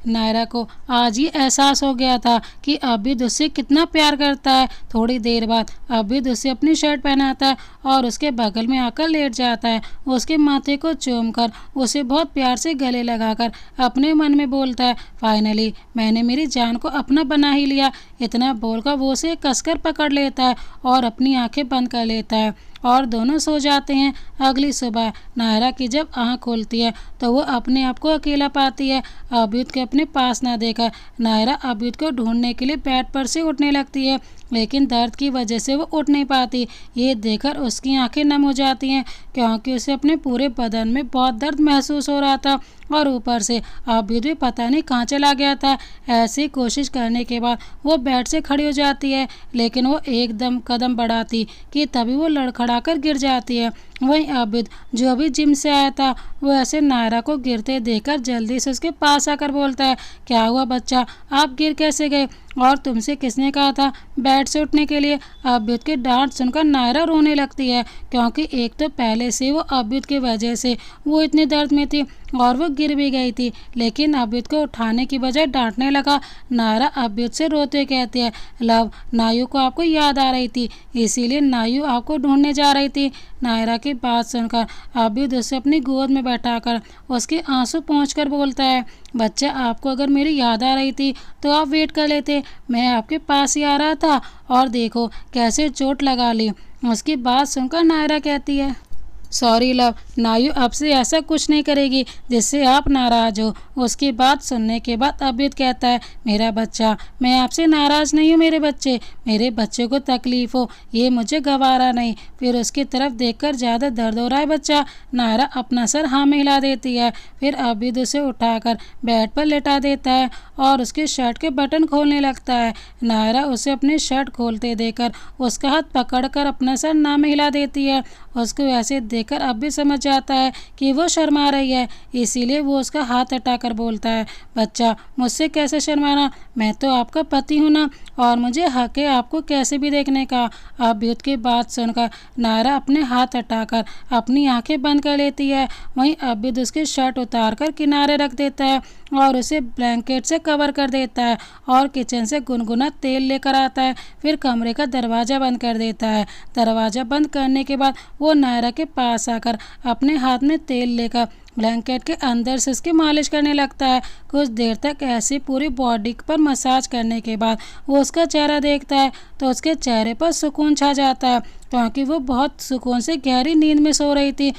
नायरा को आज ये एहसास हो गया था कि आबिद उससे कितना प्यार करता है। थोड़ी देर बाद आबिद उसे अपनी शर्ट पहनाता है और उसके बगल में आकर लेट जाता है। उसके माथे को चूमकर उसे बहुत प्यार से गले लगाकर अपने मन में बोलता है, फाइनली मैंने मेरी जान को अपना बना ही लिया। इतना बोलकर वो उसे कसकर पकड़ लेता है और अपनी आंखें बंद कर लेता है और दोनों सो जाते हैं। अगली सुबह नायरा की जब आँख खुलती है तो वो अपने आप को अकेला पाती है। आबिद को अपने पास ना देखा नायरा आबिद को ढूंढने के लिए बेड पर से उठने लगती है, लेकिन दर्द की वजह से वो उठ नहीं पाती। ये देखकर उसकी आंखें नम हो जाती हैं क्योंकि उसे अपने पूरे बदन में बहुत दर्द महसूस हो रहा था और ऊपर से आबिद भी पता नहीं कहाँ चला गया था। ऐसी कोशिश करने के बाद वो बेड से खड़ी हो जाती है, लेकिन वो एकदम कदम बढ़ाती कि तभी वो लड़खड़ाकर गिर जाती है। वहीं आबिद जो अभी जिम से आया था वो ऐसे नायरा को गिरते देखकर जल्दी से उसके पास आकर बोलता है, क्या हुआ बच्चा, आप गिर कैसे गए। और तुमसे किसने कहा था बेड से उठने के लिए। अभ्युत की डांट सुनकर नायरा रोने लगती है, क्योंकि एक तो पहले से वो अभ्युत की वजह से वो इतनी दर्द में थी और वो गिर भी गई थी, लेकिन अभ्युत को उठाने की बजाय डांटने लगा। नायरा अभ्युत से रोते कहती है, लव, नायु को आपको याद आ रही थी, इसीलिए नायु आपको ढूंढने जा रही थी। नायरा की बात सुनकर अभ्युत उसे अपनी गोद में बैठाकर उसके आंसू पोंछकर बोलता है, बच्चा, आपको अगर मेरी याद आ रही थी तो आप वेट कर लेते, मैं आपके पास ही आ रहा था और देखो कैसे चोट लगा ली। उसकी बात सुनकर नायरा कहती है, सॉरी लव, नायु आपसे ऐसा कुछ नहीं करेगी जिससे आप नाराज हो। उसकी बात सुनने के बाद अभ्युत कहता है, मेरा बच्चा, मैं आपसे नाराज नहीं हूँ मेरे बच्चे को तकलीफ हो ये मुझे गवारा नहीं। फिर उसकी तरफ देखकर ज़्यादा दर्द हो रहा है बच्चा। नायरा अपना सर हाँ में हिला देती है। फिर अभ्युत उसे उठाकर बेड पर लेटा देता है और उसके शर्ट के बटन खोलने लगता है। नायरा उसे अपनी शर्ट खोलते देकर उसका हाथ पकड़कर अपना सर ना में हिला देती है। उसको ऐसे देखकर अब भी समझ जाता है कि वो शर्मा रही है, इसीलिए वो उसका हाथ हटाकर बोलता है, बच्चा, मुझसे कैसे शर्माना, मैं तो आपका पति हूँ ना, और मुझे हक है आपको कैसे भी देखने का। अभ्युत की बात सुनकर नायरा अपने हाथ हटाकर अपनी आंखें बंद कर लेती है। वहीं अभ्युत उसकी शर्ट उतारकर किनारे रख देता है और उसे ब्लैंकेट से कवर कर देता है और किचन से गुनगुना तेल लेकर आता है। फिर कमरे का दरवाज़ा बंद कर देता है। दरवाज़ा बंद करने के बाद वो नायरा के पास आकर अपने हाथ में तेल लेकर ब्लैंकेट के अंदर से उसकी मालिश करने लगता है। कुछ देर तक ऐसी पूरी बॉडी पर मसाज करने के बाद वो उसका चेहरा देखता है तो उसके चेहरे पर सुकून छा जाता है, क्योंकि वो बहुत सुकून से गहरी नींद में सो रही थी।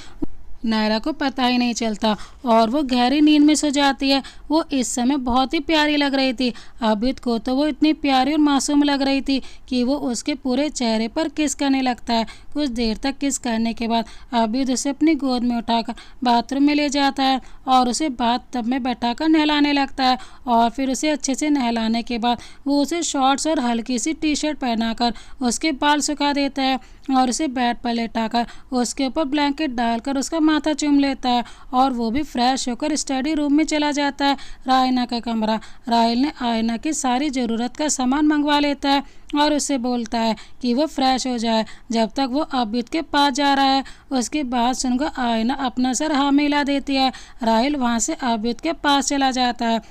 नायरा को पता ही नहीं चलता और वो गहरी नींद में सो जाती है। वो इस समय बहुत ही प्यारी लग रही थी। अभ्युत को तो वो इतनी प्यारी और मासूम लग रही थी कि वो उसके पूरे चेहरे पर किस करने लगता है। कुछ देर तक किस करने के बाद अभ्युत उसे अपनी गोद में उठाकर बाथरूम में ले जाता है और उसे बाथ टब में बैठाकर नहलाने लगता है। और फिर उसे अच्छे से नहलाने के बाद वो उसे शॉर्ट्स और हल्की सी टी शर्ट पहनाकर उसके बाल सुखा देता है और उसे बेड पर लेटाकर उसके ऊपर ब्लैंकेट डालकर उसका माथा चूम लेता है और वो भी फ्रेश होकर स्टडी रूम में चला जाता है। रायना का कमरा, राहिल ने आयना की सारी ज़रूरत का सामान मंगवा लेता है और उससे बोलता है कि वो फ्रेश हो जाए जब तक वो अभ्युत के पास जा रहा है। उसकी बात सुनकर आयना अपना सर हाँ में हिला देती है। राहिल वहाँ से अभ्युत के पास चला जाता है।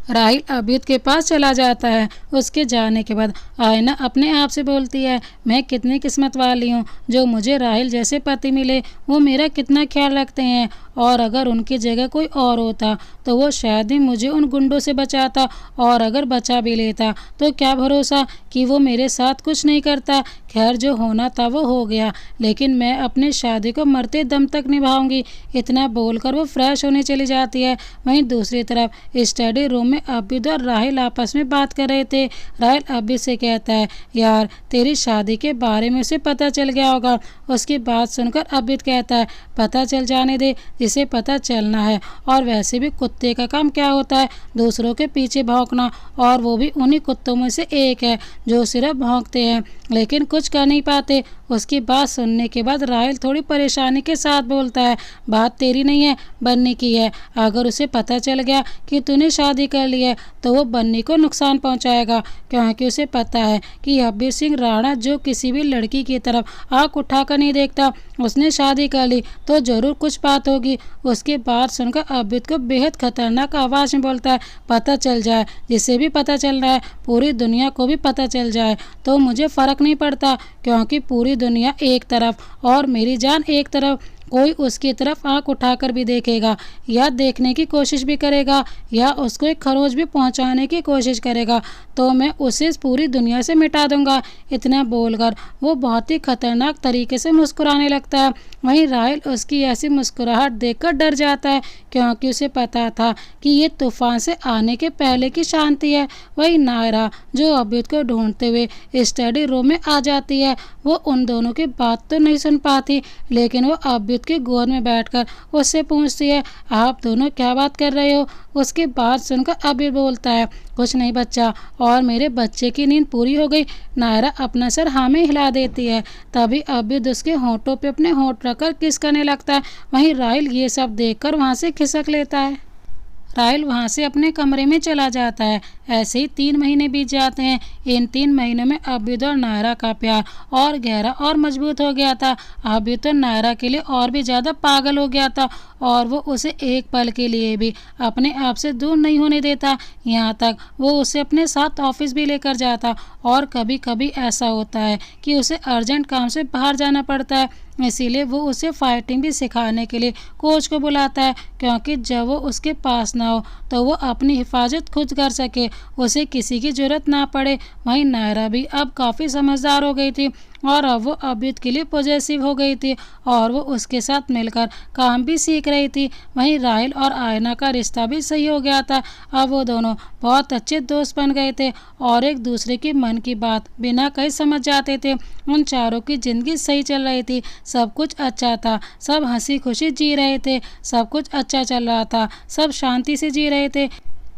राहिल अभ्युत के पास चला जाता है। उसके जाने के बाद आयना अपने आप से बोलती है, मैं कितनी किस्मत वाली हूँ जो मुझे राहिल जैसे पति मिले। वो मेरा कितना ख्याल रखते हैं और अगर उनकी जगह कोई और होता तो वो शायद ही मुझे उन गुंडों से बचाता, और अगर बचा भी लेता तो क्या भरोसा कि वो मेरे साथ कुछ नहीं करता। खैर, जो होना था वो हो गया, लेकिन मैं अपनी शादी को मरते दम तक निभाऊंगी। इतना बोलकर वो फ्रेश होने चली जाती है। वहीं दूसरी तरफ स्टडी रूम में अभ्युत और राहिल आपस में बात कर रहे थे। राहिल अभ्युत से कहता है, यार तेरी शादी के बारे में उसे पता चल गया होगा। उसकी बात सुनकर अभ्युत कहता है, पता चल जाने दे जिसे पता चलना है, और वैसे भी कुत्ते का काम क्या होता है, दूसरों के पीछे भौंकना, और वो भी उन्हीं कुत्तों में से एक है जो सिर्फ भौंकते हैं लेकिन कुछ कर नहीं पाते। उसकी बात सुनने के बाद राहिल थोड़ी परेशानी के साथ बोलता है, बात तेरी नहीं है, बन्नी की है। अगर उसे पता चल गया कि तूने शादी कर ली है तो वो बन्नी को नुकसान पहुंचाएगा, क्योंकि उसे पता है कि अभ्युत सिंह राणा जो किसी भी लड़की की तरफ आंख उठाकर नहीं देखता, उसने शादी कर ली तो जरूर कुछ बात होगी। उसकी बात सुनकर अभ्युत को बेहद खतरनाक आवाज़ में बोलता है, पता चल जाए, जिसे भी पता चल रहा है, पूरी दुनिया को भी पता चल जाए तो मुझे फ़र्क नहीं पड़ता, क्योंकि पूरी दुनिया एक तरफ और मेरी जान एक तरफ। कोई उसकी तरफ आंख उठाकर भी देखेगा या देखने की कोशिश भी करेगा या उसको एक खरोच भी पहुंचाने की कोशिश करेगा तो मैं उसे पूरी दुनिया से मिटा दूंगा। इतना बोलकर वो बहुत ही खतरनाक तरीके से मुस्कुराने लगता है। वहीं राहिल उसकी ऐसी मुस्कुराहट देखकर डर जाता है, क्योंकि उसे पता था कि ये तूफान से आने के पहले की शांति है। वहीं नायरा जो अभ्युत को ढूंढते हुए स्टडी रूम में आ जाती है, वो उन दोनों की बात तो नहीं सुन पाती, लेकिन वो अभ्युत की गोद में बैठकर उससे पूछती है, आप दोनों क्या बात कर रहे हो। उसकी बात सुनकर अभ्युत बोलता है, कुछ नहीं बच्चा, और मेरे बच्चे की नींद पूरी हो गई। नायरा अपना सर हाँ में हिला देती है। तभी अभ्युत उसके होंठों पे अपने होंठ रखकर किस करने लगता है। वहीं राहिल ये सब देखकर वहाँ से खिसक लेता है। राहिल वहाँ से अपने कमरे में चला जाता है। ऐसे ही 3 महीने बीत जाते हैं। इन 3 महीनों में अभ्युदय और नायरा का प्यार और गहरा और मजबूत हो गया था। अभ्युदय नायरा के लिए और भी ज़्यादा पागल हो गया था और वो उसे एक पल के लिए भी अपने आप से दूर नहीं होने देता। यहाँ तक वो उसे अपने साथ ऑफिस भी लेकर जाता और कभी कभी ऐसा होता है कि उसे अर्जेंट काम से बाहर जाना पड़ता है, इसीलिए वो उसे फाइटिंग भी सिखाने के लिए कोच को बुलाता है, क्योंकि जब वो उसके पास ना हो तो वो अपनी हिफाजत खुद कर सके, उसे किसी की ज़रूरत ना पड़े। वहीं नायरा भी अब काफ़ी समझदार हो गई थी और अब वो अभ्युदय के लिए पॉजिटिव हो गई थी और वो उसके साथ मिलकर काम भी सीख रही थी। वहीं राहिल और आयना का रिश्ता भी सही हो गया था। अब वो दोनों बहुत अच्छे दोस्त बन गए थे और एक दूसरे के मन की बात बिना कहे समझ जाते थे। उन चारों की ज़िंदगी सही चल रही थी, सब कुछ अच्छा था, सब हंसी खुशी जी रहे थे, सब कुछ अच्छा चल रहा था, सब शांति से जी रहे थे।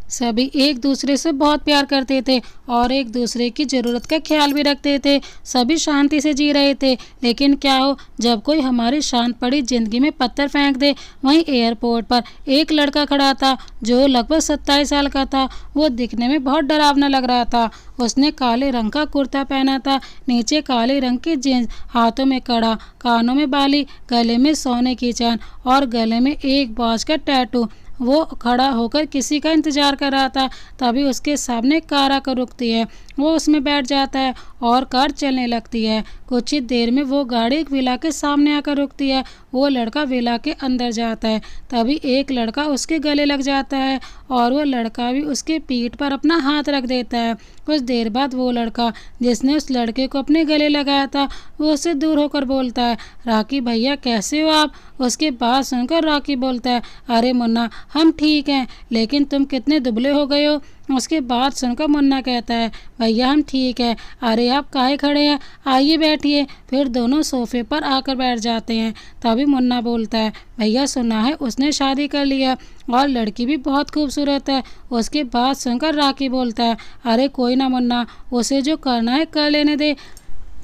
सभी एक दूसरे से बहुत प्यार करते थे और एक दूसरे की ज़रूरत का ख्याल भी रखते थे। सभी शांति से जी रहे थे। लेकिन क्या हो, जब कोई हमारी शांत पड़ी ज़िंदगी में पत्थर फेंक दे। वहीं एयरपोर्ट पर एक लड़का खड़ा था जो लगभग 27 साल का था। वो दिखने में बहुत डरावना लग रहा था। उसने काले रंग का कुर्ता पहना था, नीचे काले रंग की जींस, हाथों में कड़ा, कानों में बाली, गले में सोने की चैन और गले में एक बाज का टैटू। वो खड़ा होकर किसी का इंतजार कर रहा था। तभी उसके सामने कार आकर रुकती है। वो उसमें बैठ जाता है और कार चलने लगती है। कुछ ही देर में वो गाड़ी एक विला के सामने आकर रुकती है। वो लड़का विला के अंदर जाता है। तभी एक लड़का उसके गले लग जाता है और वो लड़का भी उसके पीठ पर अपना हाथ रख देता है। कुछ देर बाद वो लड़का जिसने उस लड़के को अपने गले लगाया था वो उससे दूर होकर बोलता है, राकी भैया कैसे हो आप? उसके बात सुनकर राकी बोलता है, अरे मुन्ना हम ठीक हैं, लेकिन तुम कितने दुबले हो गए हो। उसके बात सुनकर मुन्ना कहता है, भैया हम ठीक है, अरे आप काहे खड़े हैं, आइए बैठिए। फिर दोनों सोफे पर आकर बैठ जाते हैं। तभी मुन्ना बोलता है, भैया सुना है उसने शादी कर लिया और लड़की भी बहुत खूबसूरत है। उसके बात सुनकर राकी बोलता है, अरे कोई ना मुन्ना, उसे जो करना है कर लेने दे,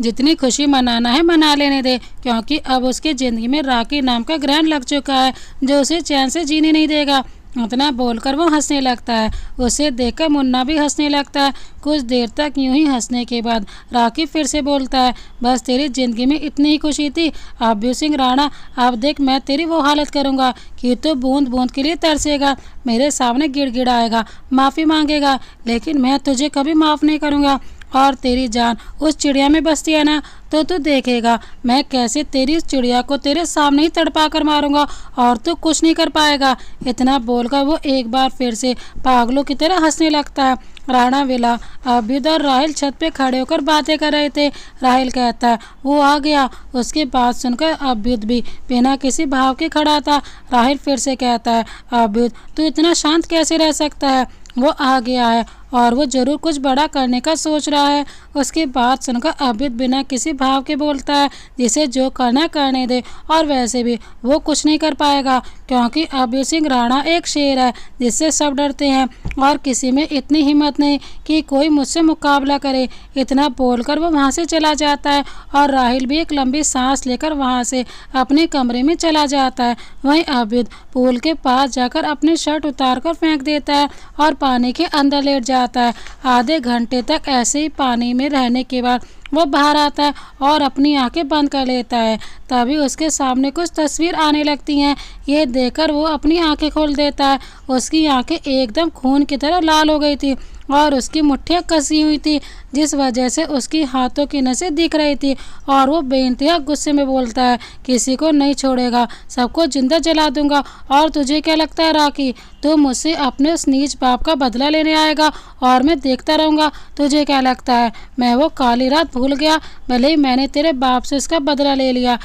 जितनी खुशी मनाना है मना लेने दे, क्योंकि अब उसकी ज़िंदगी में राकी नाम का ग्रहण लग चुका है जो उसे चैन से जीने नहीं देगा। उतना बोलकर वो हंसने लगता है। उसे देखकर मुन्ना भी हंसने लगता है। कुछ देर तक यूं ही हंसने के बाद राकी फिर से बोलता है, बस तेरी ज़िंदगी में इतनी ही खुशी थी अभ्यु सिंह राणा, अब देख मैं तेरी वो हालत करूँगा कि तो बूंद बूंद के लिए तरसेगा, मेरे सामने गिड़गिड़ाएगा, माफ़ी मांगेगा, लेकिन मैं तुझे कभी माफ़ नहीं करूँगा। और तेरी जान उस चिड़िया में बसती है ना, तो तू देखेगा मैं कैसे तेरी उस चिड़िया को तेरे सामने ही तड़पा कर मारूंगा और तू कुछ नहीं कर पाएगा। इतना बोलकर वो एक बार फिर से पागलों की तरह हंसने लगता है। राणा विला अभ्युदय और राहिल छत पे खड़े होकर बातें कर रहे थे। राहिल कहता है, वो आ गया। उसकी बात सुनकर अभ्युदय भी बिना किसी भाव के खड़ा था। राहिल फिर से कहता है, अभ्युदय तू इतना शांत कैसे रह सकता है? वो आ गया है और वो जरूर कुछ बड़ा करने का सोच रहा है। उसकी बात सुनकर अभ्युदय बिना किसी भाव के बोलता है, जिसे जो करना करने दे, और वैसे भी वो कुछ नहीं कर पाएगा, क्योंकि अभ्यु सिंह राणा एक शेर है जिससे सब डरते हैं और किसी में इतनी हिम्मत नहीं कि कोई मुझसे मुकाबला करे। इतना बोलकर वो वहाँ से चला जाता है और राहिल भी एक लंबी सांस लेकर वहाँ से अपने कमरे में चला जाता है। वहीं अभ्युदय पूल के पास जाकर अपनी शर्ट उतार कर फेंक देता है और पानी के अंदर लेट जाता है। आधे घंटे तक ऐसे ही पानी में रहने के बाद वो बाहर आता है और अपनी आंखें बंद कर लेता है। तभी उसके सामने कुछ तस्वीर आने लगती हैं। ये देखकर वो अपनी आंखें खोल देता है। उसकी आंखें एकदम खून की तरह लाल हो गई थी और उसकी मुट्ठियाँ कसी हुई थी, जिस वजह से उसकी हाथों की नसें दिख रही थी। और वो बेइंतहा गुस्से में बोलता है, किसी को नहीं छोड़ेगा, सबको जिंदा जला दूंगा। और तुझे क्या लगता है राकी, तू मुझसे अपने उस नीच बाप का बदला लेने आएगा और मैं देखता रहूँगा? तुझे क्या लगता है मैं वो काली रात भूल गया? भले ही मैंने तेरे बाप से उसका बदला ले लिया,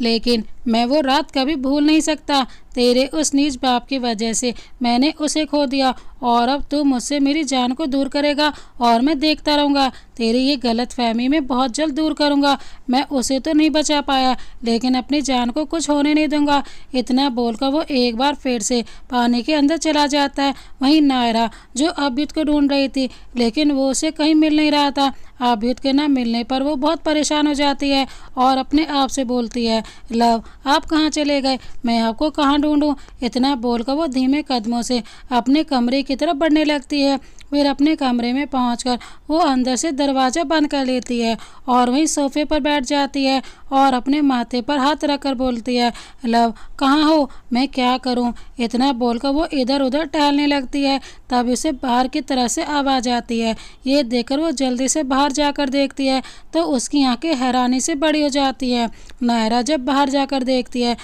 लेकिन मैं वो रात कभी भूल नहीं सकता। तेरे उस नीच बाप की वजह से मैंने उसे खो दिया और अब तू मुझसे मेरी जान को दूर करेगा और मैं देखता रहूँगा। तेरी ये गलतफहमी मैं बहुत जल्द दूर करूँगा। मैं उसे तो नहीं बचा पाया, लेकिन अपनी जान को कुछ होने नहीं दूंगा। इतना बोलकर वो एक बार फिर से पानी के अंदर चला जाता है। वहीं नायरा, जो अभ्युत को ढूंढ रही थी, लेकिन वो उसे कहीं मिल नहीं रहा था। अभ्युत के ना मिलने पर वो बहुत परेशान हो जाती है और अपने आप से बोलती है, लव आप कहाँ चले गए? मैं आपको कहाँ ढूंढूं? इतना बोलकर वो धीमे कदमों से अपने कमरे की तरफ बढ़ने लगती है। फिर अपने कमरे में पहुंचकर वो अंदर से दरवाज़ा बंद कर लेती है और वहीं सोफे पर बैठ जाती है और अपने माथे पर हाथ रखकर बोलती है, लव कहाँ हो? मैं क्या करूं? इतना बोलकर वो इधर उधर टहलने लगती है। तब उसे बाहर की तरफ से आवाज़ आती है। ये देखकर वो जल्दी से बाहर जाकर देखती है तो उसकी आंखें हैरानी से बड़ी हो जाती है। नायरा जब बाहर जाकर देखती है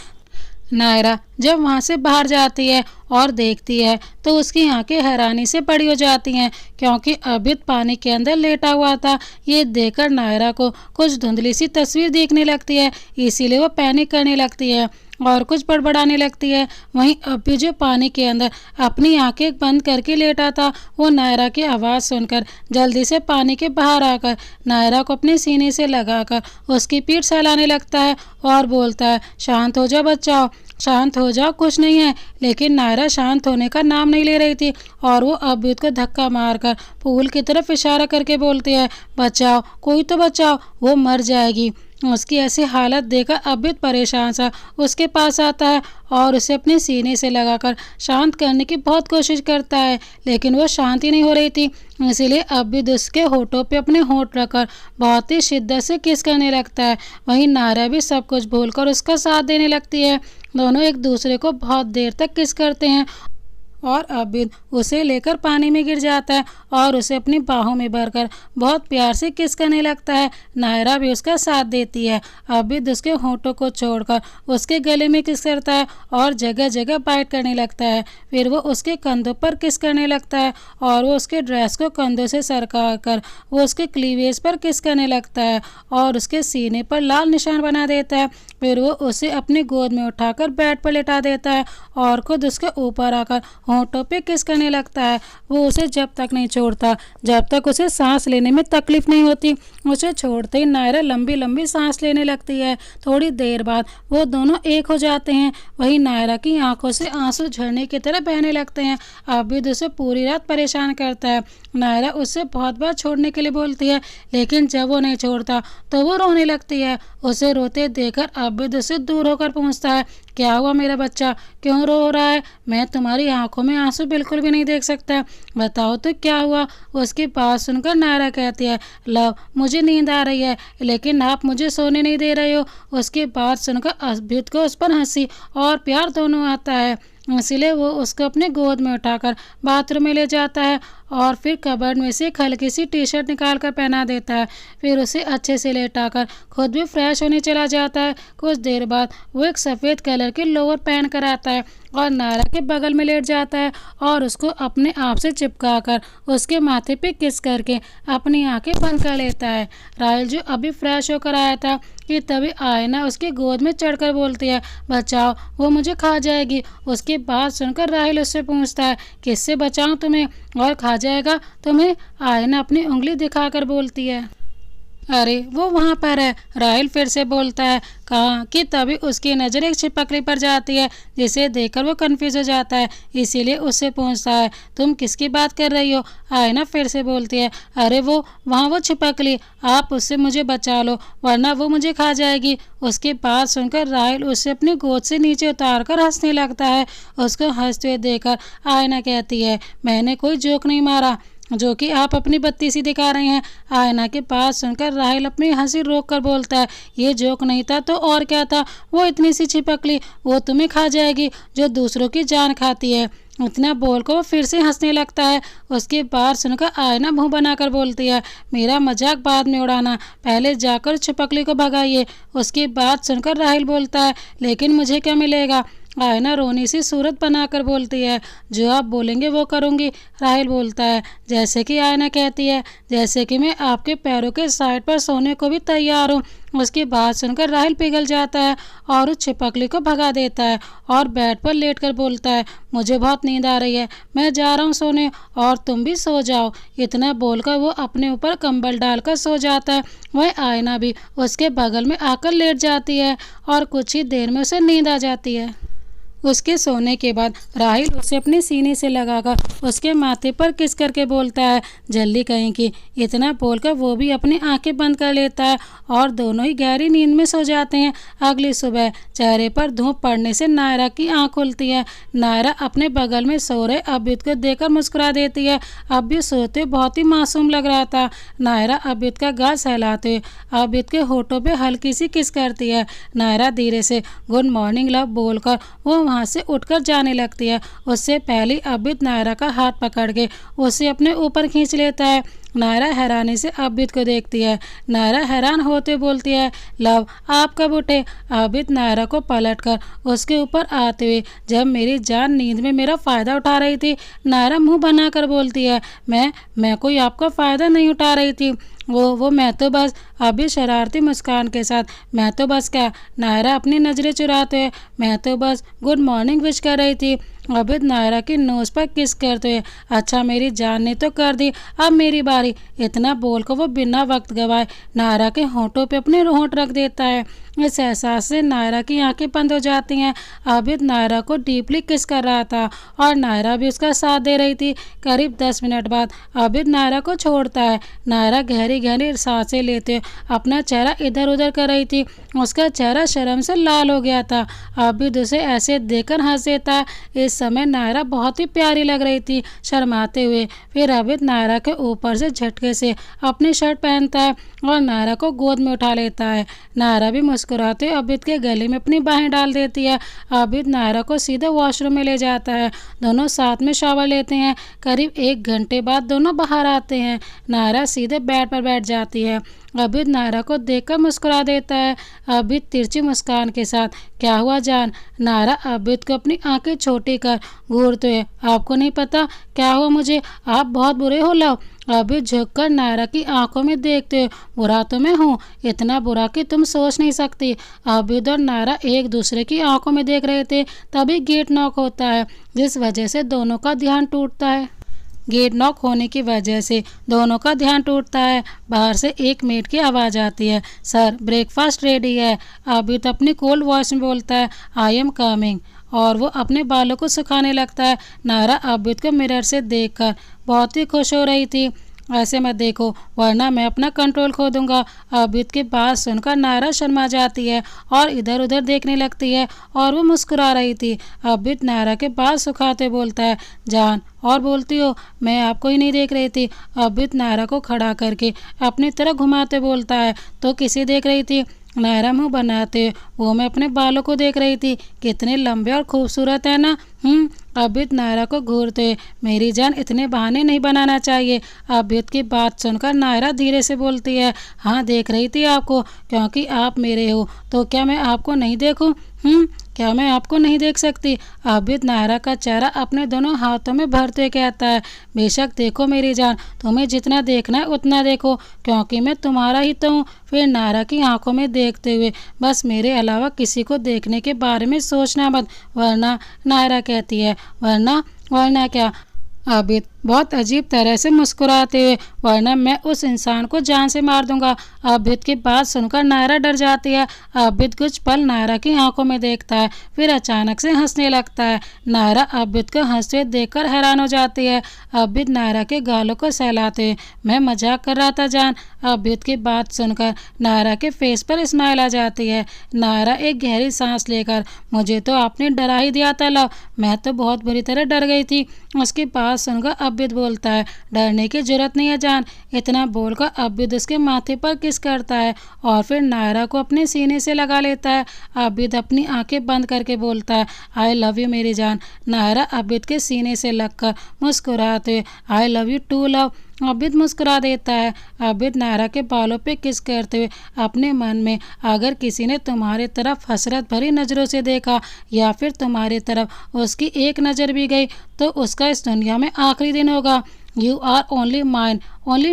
नायरा जब वहाँ से बाहर जाती है और देखती है तो उसकी आंखें हैरानी से बड़ी हो जाती हैं, क्योंकि अभ्युत पानी के अंदर लेटा हुआ था। ये देखकर नायरा को कुछ धुंधली सी तस्वीर दिखने लगती है, इसीलिए वो पैनिक करने लगती है और कुछ बड़बड़ाने लगती है। वहीं अभ्युत जो पानी के अंदर अपनी आंखें बंद करके लेटा था, वो नायरा की आवाज़ सुनकर जल्दी से पानी के बाहर आकर नायरा को अपने सीने से लगाकर उसकी पीठ सहलाने लगता है और बोलता है, शांत हो जाओ बच्चाओ, शांत हो जाओ, कुछ नहीं है। लेकिन नायरा शांत होने का नाम नहीं ले रही थी और वो अभ्युत को धक्का मारकर पूल की तरफ इशारा करके बोलती है, बचाओ, कोई तो बचाओ, वो मर जाएगी। उसकी ऐसी हालत देखकर अभ्युत परेशान सा उसके पास आता है और उसे अपने सीने से लगाकर शांत करने की बहुत कोशिश करता है, लेकिन वो शांति नहीं हो रही थी। इसीलिए अभ्युत उसके होठों पे अपने होठ रखकर बहुत ही शिद्दत से किस करने लगता है। वहीं नायरा भी सब कुछ भूलकर उसका साथ देने लगती है। दोनों एक दूसरे को बहुत देर तक किस करते हैं और अभ्युत उसे लेकर पानी में गिर जाता है और उसे अपनी बाहों में भरकर बहुत प्यार से किस करने लगता है। नायरा भी उसका साथ देती है। अभ्युत उसके होंठों को छोड़कर उसके गले में किस करता है और जगह जगह बाइट करने लगता है। फिर वो उसके कंधों पर किस करने लगता है और वो उसके ड्रेस को कंधों से सरका कर वो उसके क्लीवेज पर किस करने लगता है और उसके सीने पर लाल निशान बना देता है। फिर वो उसे अपनी गोद में उठाकर बेड पर लेटा देता है और खुद उसके ऊपर आकर होंठों पे किस करने लगता है। वो उसे जब तक नहीं छोड़ता जब तक उसे सांस लेने में तकलीफ नहीं होती। उसे छोड़ते ही नायरा लंबी लंबी सांस लेने लगती है। थोड़ी देर बाद वो दोनों एक हो जाते हैं। वहीं नायरा की आंखों से आंसू झरने की तरह बहने लगते हैं। अभ्युत उसे पूरी रात परेशान करता है। नायरा उससे बहुत बार छोड़ने के लिए बोलती है, लेकिन जब वो नहीं छोड़ता तो वो रोने लगती है। उसे रोते देखकर अभ्युत उससे दूर होकर पूछता है, क्या हुआ मेरा बच्चा, क्यों रो रहा है? मैं तुम्हारी आंखों में आंसू बिल्कुल भी नहीं देख सकता, बताओ तो क्या हुआ? उसकी बात सुनकर नायरा कहती है, लव मुझे नींद आ रही है लेकिन आप मुझे सोने नहीं दे रहे हो। उसकी बात सुनकर अभ्युत को उस पर हंसी और प्यार दोनों आता है। इसलिए वो उसको अपने गोद में उठाकर बाथरूम में ले जाता है और फिर कबर्ड में से एक हल्की सी टी शर्ट निकाल कर पहना देता है। फिर उसे अच्छे से लेटाकर खुद भी फ्रेश होने चला जाता है। कुछ देर बाद वो एक सफ़ेद कलर के लोअर पहन कर आता है और नायरा के बगल में लेट जाता है और उसको अपने आप से चिपका कर उसके माथे पे किस करके अपनी आंखें बंद कर लेता है। राहुल जो अभी फ्रेश होकर आया था कि तभी आयना उसकी गोद में चढ़कर बोलती है, बचाओ, वो मुझे खा जाएगी। उसकी बात सुनकर राहुल उससे पूछता है, किससे बचाऊं तुम्हें और खा जाएगा तुम्हें? आयना अपनी उंगली दिखाकर बोलती है, अरे वो वहाँ पर है। राहुल फिर से बोलता है, कहाँ? कि तभी उसकी नज़र एक छिपकली पर जाती है जिसे देखकर वो कंफ्यूज हो जाता है। इसीलिए उससे पूछता है, तुम किसकी बात कर रही हो? आयना फिर से बोलती है, अरे वो वहाँ वो छिपकली, आप उससे मुझे बचा लो वरना वो मुझे खा जाएगी। उसकी बात सुनकर राहुल उसे अपनी गोद से नीचे उतार कर हंसने लगता है। उसको हंसते हुए देखकर आयना कहती है, मैंने कोई जोक नहीं मारा जो कि आप अपनी बत्ती सी दिखा रहे हैं। आयना की बात सुनकर राहुल अपनी हंसी रोक कर बोलता है, ये जोक नहीं था तो और क्या था? वो इतनी सी छिपकली वो तुम्हें खा जाएगी जो दूसरों की जान खाती है। इतना बोलकर वो फिर से हंसने लगता है। उसकी बात सुनकर आयना मुंह बनाकर बोलती है, मेरा मजाक बाद में उड़ाना, पहले जाकर छिपकली को भगाइए। उसकी बात सुनकर राहुल बोलता है, लेकिन मुझे क्या मिलेगा? आयना रोनी सी सूरत बनाकर बोलती है, जो आप बोलेंगे वो करूँगी। राहिल बोलता है, जैसे कि आयना कहती है, जैसे कि मैं आपके पैरों के साइड पर सोने को भी तैयार हूँ। उसकी बात सुनकर राहिल पिघल जाता है और उस छिपकली को भगा देता है और बेड पर लेटकर बोलता है, मुझे बहुत नींद आ रही है, मैं जा रहा हूँ सोने और तुम भी सो जाओ। इतना बोलकर वो अपने ऊपर कंबल डालकर सो जाता है। वह आयना भी उसके बगल में आकर लेट जाती है और कुछ ही देर में उसे नींद आ जाती है। उसके सोने के बाद राहिल उसे अपने सीने से लगाकर उसके माथे पर किस करके बोलता है, जल्दी कहीं की। इतना बोलकर वो भी अपनी आंखें बंद कर लेता है और दोनों ही गहरी नींद में सो जाते हैं। अगली सुबह चेहरे पर धूप पड़ने से नायरा की आंख खुलती है। नायरा अपने बगल में सो रहे अबिद को देखकर मुस्कुरा देती है। अबिद सोते हुए बहुत ही मासूम लग रहा था। नायरा अबिद का गाल सहलाते हुए अबिद के होठों पे हल्की सी किस करती है। नायरा धीरे से गुड मॉर्निंग लव बोलकर वो वहाँ से उठकर जाने लगती है। उससे पहले अबिद नायरा का हाथ पकड़ के उसे अपने ऊपर खींच लेता है। नायरा हैरानी से अबिद को देखती है। नायरा हैरान होते बोलती है, लव आप कब उठे? अबिद नायरा को पलटकर उसके ऊपर आते हुए, जब मेरी जान नींद में मेरा फ़ायदा उठा रही थी। नायरा मुंह बनाकर बोलती है, मैं कोई आपका फ़ायदा नहीं उठा रही थी। वो मैं तो बस। अभी शरारती मुस्कान के साथ, मैं तो बस क्या? नायरा अपनी नज़रें चुराते हुए, मैं तो बस गुड मॉर्निंग विश कर रही थी। अबिद नायरा की नोज पर किस करते हुए, अच्छा मेरी जान ने तो कर दी, अब मेरी बारी। इतना बोलकर वो बिना वक्त गवाए नायरा के होंठों पे अपने होंठ रख देता है। इस एहसास से नायरा की आंखें बंद हो जाती हैं। अबिद नायरा को डीपली किस कर रहा था और नायरा भी उसका साथ दे रही थी। करीब 10 मिनट बाद अबिद नायरा को छोड़ता है। नायरा गहरी गहरी सांसें लेते अपना चेहरा इधर उधर कर रही थी। उसका चेहरा शर्म से लाल हो गया था। अबिद उसे ऐसे देखकर हंस देता है। इस समय नायरा बहुत ही प्यारी लग रही थी, शर्माते हुए। फिर अबिद नायरा के ऊपर से झटके से अपनी शर्ट पहनता है और नायरा को गोद में उठा लेता है। नायरा भी मुस्कुराते अबिद के गले में अपनी बाहें डाल देती है। अबिद नायरा को सीधे वॉशरूम में ले जाता है। दोनों साथ में शावर लेते हैं। करीब 1 घंटे बाद दोनों बाहर आते हैं। नायरा सीधे बेड पर बैठ जाती है। अबिद नायरा को देखकर मुस्कुरा देता है। अबिद तिरछी मुस्कान के साथ, क्या हुआ जान? नायरा अबिद को अपनी आंखें छोटी कर घूरते हुए, आपको नहीं पता क्या हुआ मुझे? आप बहुत बुरे हो लव। अबिद झुककर नायरा की आंखों में देखते हुए, बुरा तो मैं हूँ, इतना बुरा कि तुम सोच नहीं सकती। अबिद और नायरा एक दूसरे की आंखों में देख रहे थे। तभी गेट नॉक होता है, जिस वजह से दोनों का ध्यान टूटता है। गेट नॉक होने की वजह से दोनों का ध्यान टूटता है। बाहर से एक मेड की आवाज़ आती है, सर ब्रेकफास्ट रेडी है। अबिद अपनी कोल्ड वॉइस में बोलता है, आई एम कमिंग, और वो अपने बालों को सुखाने लगता है। नायरा अबिद को मिरर से देखकर बहुत ही खुश हो रही थी। ऐसे मत देखो वरना मैं अपना कंट्रोल खो दूंगा। अबिद की बात सुनकर नायरा शर्मा जाती है और इधर उधर देखने लगती है और वो मुस्कुरा रही थी। अबिद नायरा के बाल सुखाते बोलता है, जान और बोलती हो, मैं आपको ही नहीं देख रही थी। अबिद नायरा को खड़ा करके अपनी तरफ घुमाते बोलता है, तो किसे देख रही थी? नायरा मुँह बनाते, वो मैं अपने बालों को देख रही थी, कितने लंबे और खूबसूरत है ना। अबिद नायरा को घूरते, मेरी जान इतने बहाने नहीं बनाना चाहिए। अबिद की बात सुनकर नायरा धीरे से बोलती है, हाँ देख रही थी आपको, क्योंकि आप मेरे हो, तो क्या मैं आपको नहीं देखूं? क्या मैं आपको नहीं देख सकती? अबिद नायरा का चेहरा अपने दोनों हाथों में भरते हुए कहता है, बेशक देखो मेरी जान, तुम्हें जितना देखना है उतना देखो, क्योंकि मैं तुम्हारा ही तो हूँ। फिर नायरा की आंखों में देखते हुए, बस मेरे अलावा किसी को देखने के बारे में सोचना मत, वरना। नायरा कहती है, वरना क्या? आबिद बहुत अजीब तरह से मुस्कुराते हुए, वरना मैं उस इंसान को जान से मार दूंगा। आबिद की बात सुनकर नायरा डर जाती है। आबिद कुछ पल नायरा की आंखों में देखता है, फिर अचानक से हंसने लगता है। नायरा आबिद को हंसते देखकर हैरान हो जाती है। आबिद नायरा के गालों को सहलाते हुए, मैं मजाक कर रहा था जान। आबिद की बात सुनकर नायरा के फेस पर स्माइल आ जाती है। नायरा एक गहरी सांस लेकर, मुझे तो आपने डरा ही दिया था लव, मैं तो बहुत बुरी तरह डर गई थी। उसकी बात सुनकर आबिद बोलता है, डरने की जरूरत नहीं है जान। इतना बोलकर आबिद उसके माथे पर किस करता है और फिर नायरा को अपने सीने से लगा लेता है। आबिद अपनी आंखें बंद करके बोलता है, आई लव यू मेरी जान। नायरा आबिद के सीने से लगकर मुस्कुराते, I love you too love. Abid मुस्कुरा देता है। आबिद नायरा के बालों पे किस करते हुए अपने मन में, अगर किसी ने तुम्हारी तरफ हसरत भरी नज़रों से देखा या फिर तुम्हारी तरफ उसकी एक नज़र भी गई तो उसका इस दुनिया में आखिरी दिन होगा। You are only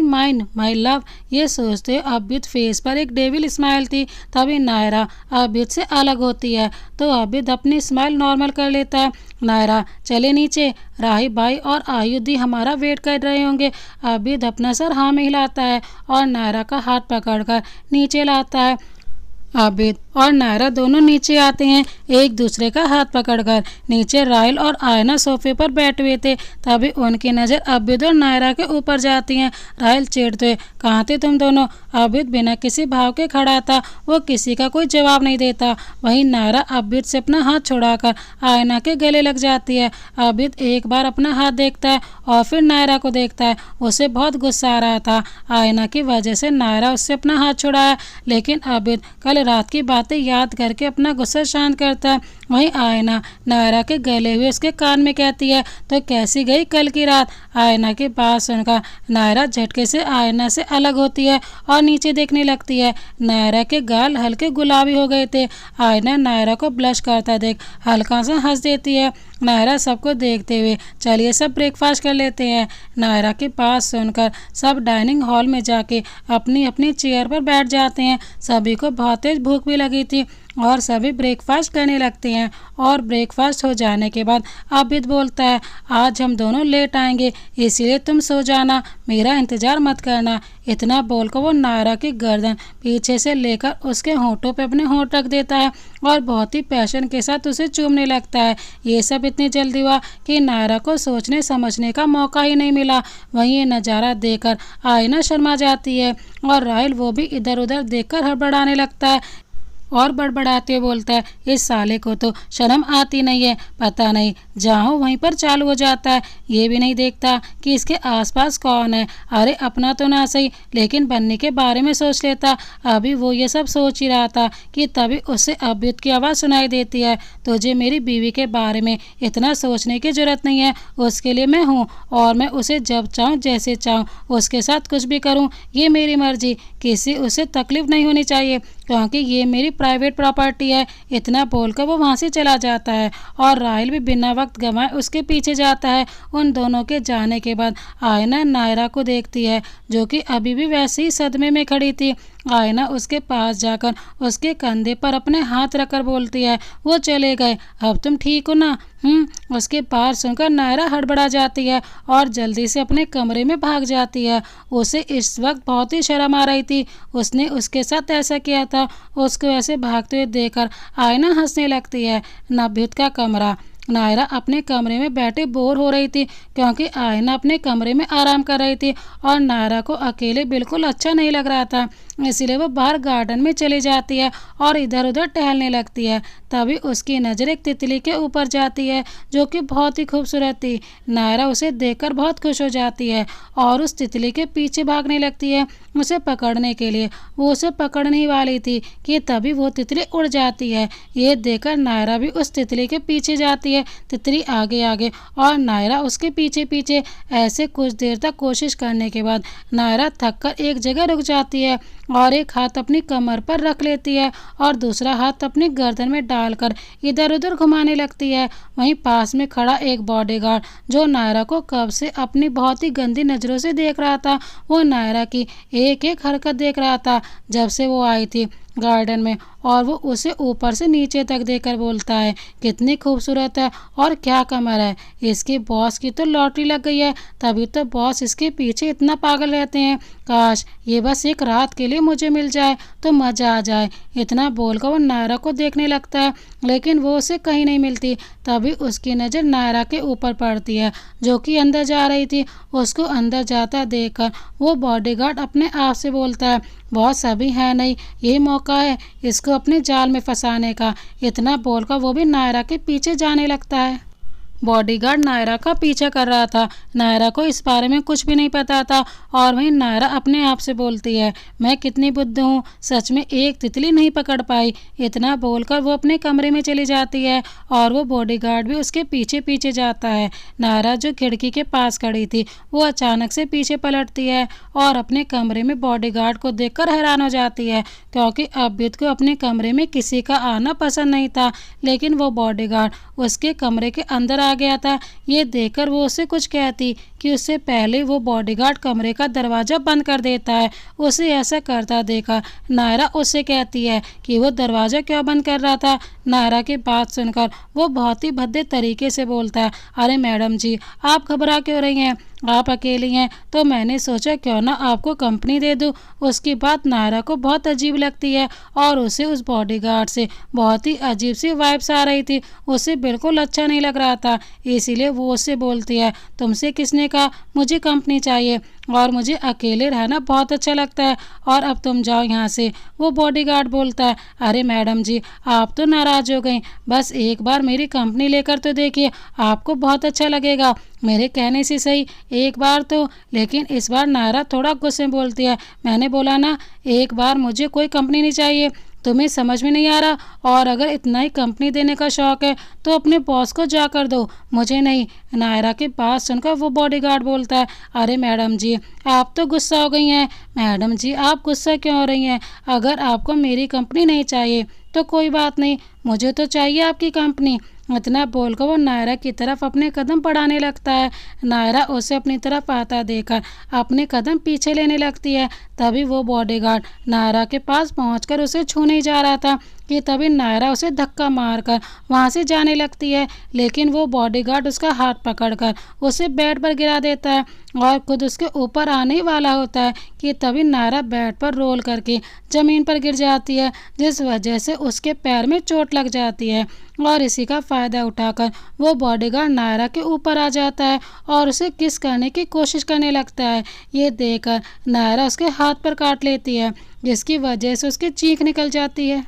mine my love. ये सोचते हुए आबिद फेस पर एक डेविल स्माइल थी। तभी नायरा आबिद से अलग होती है तो आबिद अपनी स्माइल नॉर्मल कर लेता है। नायरा चले नीचे, राहिब भाई और आयुधी हमारा वेट कर रहे होंगे। आबिद अपना सर हाँ में हिलाता है और नायरा का हाथ पकड़कर नीचे लाता है। आबिद और नायरा दोनों नीचे आते हैं एक दूसरे का हाथ पकड़कर। नीचे राहिल और आयना सोफे पर बैठे हुए थे। तभी उनकी नज़र आबिद और नायरा के ऊपर जाती हैं। राहिल चिढ़ते हुए, कहाँ थे तुम दोनों? आबिद बिना किसी भाव के खड़ा था, वो किसी का कोई जवाब नहीं देता। वहीं नायरा आबिद से अपना हाथ छुड़ाकर आयना के गले लग जाती है। आबिद एक बार अपना हाथ देखता है और फिर नायरा को देखता है। उसे बहुत गुस्सा आ रहा था, आयना की वजह से नायरा उससे अपना हाथ छुड़ाया। लेकिन आबिद कल रात की बातें याद करके अपना गुस्सा शांत करता है। वहीं आयना नायरा के गले हुए उसके कान में कहती है, तो कैसी गई कल की रात? आयना की बात सुनकर नायरा झटके से आयना से अलग होती है और नीचे देखने लगती है। नायरा के गाल हल्के गुलाबी हो गए थे। आयना नायरा को ब्लश करता देख हल्का सा हंस देती है। नायरा सबको देखते हुए, चलिए सब ब्रेकफास्ट कर लेते हैं। नायरा की बात सुनकर सब डाइनिंग हॉल में जाके अपनी अपनी चेयर पर बैठ जाते हैं। सभी को बहुत तेज भूख भी लगी थी और सभी ब्रेकफास्ट करने लगते हैं। और ब्रेकफास्ट हो जाने के बाद आबिद बोलता है, आज हम दोनों लेट आएंगे इसलिए तुम सो जाना, मेरा इंतज़ार मत करना। इतना बोलकर वो नायरा की गर्दन पीछे से लेकर उसके होंठों पे अपने होंठ रख देता है और बहुत ही पैशन के साथ उसे चूमने लगता है। ये सब इतनी जल्दी हुआ कि नायरा को सोचने समझने का मौका ही नहीं मिला। वहीं ये नज़ारा देखकर आयना शर्मा जाती है और राहिल वो भी इधर उधर देखकर हड़बड़ाने लगता है और बड़बड़ाते हुए बोलता है, इस साले को तो शर्म आती नहीं है, पता नहीं जहाँ वहीं पर चालू हो जाता है। ये भी नहीं देखता कि इसके आसपास कौन है। अरे अपना तो ना सही लेकिन बन्नी के बारे में सोच लेता। अभी वो ये सब सोच ही रहा था कि तभी उसे आबिद की आवाज़ सुनाई देती है, तुझे मेरी बीवी के बारे में इतना सोचने की जरूरत नहीं है, उसके लिए मैं हूँ और मैं उसे जब चाहूँ जैसे चाहूँ उसके साथ कुछ भी करूँ, ये मेरी मर्जी, किसी उसे तकलीफ नहीं होनी चाहिए क्योंकि ये मेरी प्राइवेट प्रॉपर्टी है। इतना बोलकर वो वहाँ से चला जाता है और राहिल भी बिना वक्त गंवाए उसके पीछे जाता है। उन दोनों के जाने के बाद आयना नायरा को देखती है जो कि अभी भी वैसे ही सदमे में खड़ी थी। आयना उसके पास जाकर उसके कंधे पर अपने हाथ रखकर बोलती है, वो चले गए, अब तुम ठीक हो ना? उसके बात सुनकर नायरा हड़बड़ा जाती है और जल्दी से अपने कमरे में भाग जाती है। उसे इस वक्त बहुत ही शर्म आ रही थी, उसने उसके साथ ऐसा किया था। उसको ऐसे भागते हुए देखकर आयना हंसने लगती है। नभीद का कमरा। नायरा अपने कमरे में बैठे बोर हो रही थी क्योंकि आयना अपने कमरे में आराम कर रही थी और नायरा को अकेले बिल्कुल अच्छा नहीं लग रहा था, इसलिए वो बाहर गार्डन में चली जाती है और इधर उधर टहलने लगती है। तभी उसकी नज़र एक तितली के ऊपर जाती है जो कि बहुत ही खूबसूरत थी। नायरा उसे देखकर बहुत खुश हो जाती है और उस तितली के पीछे भागने लगती है उसे पकड़ने के लिए। वो उसे पकड़ने ही वाली थी कि तभी वो तितली उड़ जाती है। ये देखकर नायरा भी उस तितली के पीछे जाती है, तितली आगे आगे और नायरा उसके पीछे पीछे। ऐसे कुछ देर तक कोशिश करने के बाद नायरा थककर एक जगह रुक जाती है और एक हाथ अपनी कमर पर रख लेती है और दूसरा हाथ अपनी गर्दन में डालकर इधर उधर घुमाने लगती है। वहीं पास में खड़ा एक बॉडीगार्ड जो नायरा को कब से अपनी बहुत ही गंदी नज़रों से देख रहा था, वो नायरा की एक एक हरकत देख रहा था जब से वो आई थी गार्डन में, और वो उसे ऊपर से नीचे तक देखकर बोलता है, कितनी खूबसूरत है और क्या कमर है, इसके बॉस की तो लॉटरी लग गई है, तभी तो बॉस इसके पीछे इतना पागल रहते हैं। काश ये बस एक रात के लिए मुझे मिल जाए तो मज़ा आ जाए। इतना बोलकर वो नायरा को देखने लगता है लेकिन वो उसे कहीं नहीं मिलती। तभी उसकी नज़र नायरा के ऊपर पड़ती है जो कि अंदर जा रही थी। उसको अंदर जाता देखकर वो बॉडीगार्ड अपने आप से बोलता है, बॉस अभी है नहीं, ये मौका है इसको अपने जाल में फंसाने का। इतना बोलकर वो भी नायरा के पीछे जाने लगता है। बॉडीगार्ड नायरा का पीछा कर रहा था। नायरा को इस बारे में कुछ भी नहीं पता था और वहीं नायरा अपने आप से बोलती है, मैं कितनी बुद्धू हूँ, सच में एक तितली नहीं पकड़ पाई। इतना बोलकर वो अपने कमरे में चली जाती है और वो बॉडीगार्ड भी उसके पीछे पीछे जाता है। नायरा जो खिड़की के पास खड़ी थी वो अचानक से पीछे पलटती है और अपने कमरे में बॉडीगार्ड को देखकर हैरान हो जाती है, क्योंकि अब्युत को अपने कमरे में किसी का आना पसंद नहीं था, लेकिन वो बॉडीगार्ड उसके कमरे के अंदर आ गया था। ये देखकर वो उसे कुछ कहती कि उससे पहले वो बॉडीगार्ड कमरे का दरवाज़ा बंद कर देता है। उसे ऐसा करता देखा नायरा उससे कहती है कि वो दरवाज़ा क्यों बंद कर रहा था। नायरा की बात सुनकर वो बहुत ही भद्दे तरीके से बोलता है, अरे मैडम जी, आप घबरा क्यों रही हैं, आप अकेली हैं तो मैंने सोचा क्यों ना आपको कंपनी दे दूं। उसकी बात नायरा को बहुत अजीब लगती है और उसे उस बॉडीगार्ड से बहुत ही अजीब सी वाइब्स आ रही थी। उसे बिल्कुल अच्छा नहीं लग रहा था, इसीलिए वो उससे बोलती है, तुमसे किसने कहा मुझे कंपनी चाहिए और मुझे अकेले रहना बहुत अच्छा लगता है और अब तुम जाओ यहाँ से। वो बॉडीगार्ड बोलता है, अरे मैडम जी, आप तो नाराज़ हो गई, बस एक बार मेरी कंपनी लेकर तो देखिए, आपको बहुत अच्छा लगेगा, मेरे कहने से सही एक बार तो। लेकिन इस बार नायरा थोड़ा गुस्से में बोलती है, मैंने बोला ना एक बार, मुझे कोई कंपनी नहीं चाहिए, तुम्हें समझ में नहीं आ रहा, और अगर इतना ही कंपनी देने का शौक है तो अपने बॉस को जाकर दो, मुझे नहीं। नायरा की बात सुनकर वो बॉडीगार्ड बोलता है, अरे मैडम जी, आप तो गुस्सा हो गई हैं। मैडम जी, आप गुस्सा क्यों हो रही हैं, अगर आपको मेरी कंपनी नहीं चाहिए तो कोई बात नहीं, मुझे तो चाहिए आपकी कंपनी। इतना बोलकर वो नायरा की तरफ अपने कदम बढ़ाने लगता है। नायरा उसे अपनी तरफ आता देखकर अपने कदम पीछे लेने लगती है। तभी वो बॉडीगार्ड नायरा के पास पहुंचकर उसे छूने ही जा रहा था कि तभी नायरा उसे धक्का मारकर वहां से जाने लगती है, लेकिन वो बॉडीगार्ड उसका हाथ पकड़कर उसे बेड पर गिरा देता है और खुद उसके ऊपर आने ही वाला होता है कि तभी नायरा बेड पर रोल करके ज़मीन पर गिर जाती है, जिस वजह से उसके पैर में चोट लग जाती है। और इसी का फ़ायदा उठाकर वो बॉडीगार्ड नायरा के ऊपर आ जाता है और उसे किस करने की कोशिश करने लगता है। ये देखकर नायरा उसके हाथ पर काट लेती है, जिसकी वजह से उसकी चीख निकल जाती है।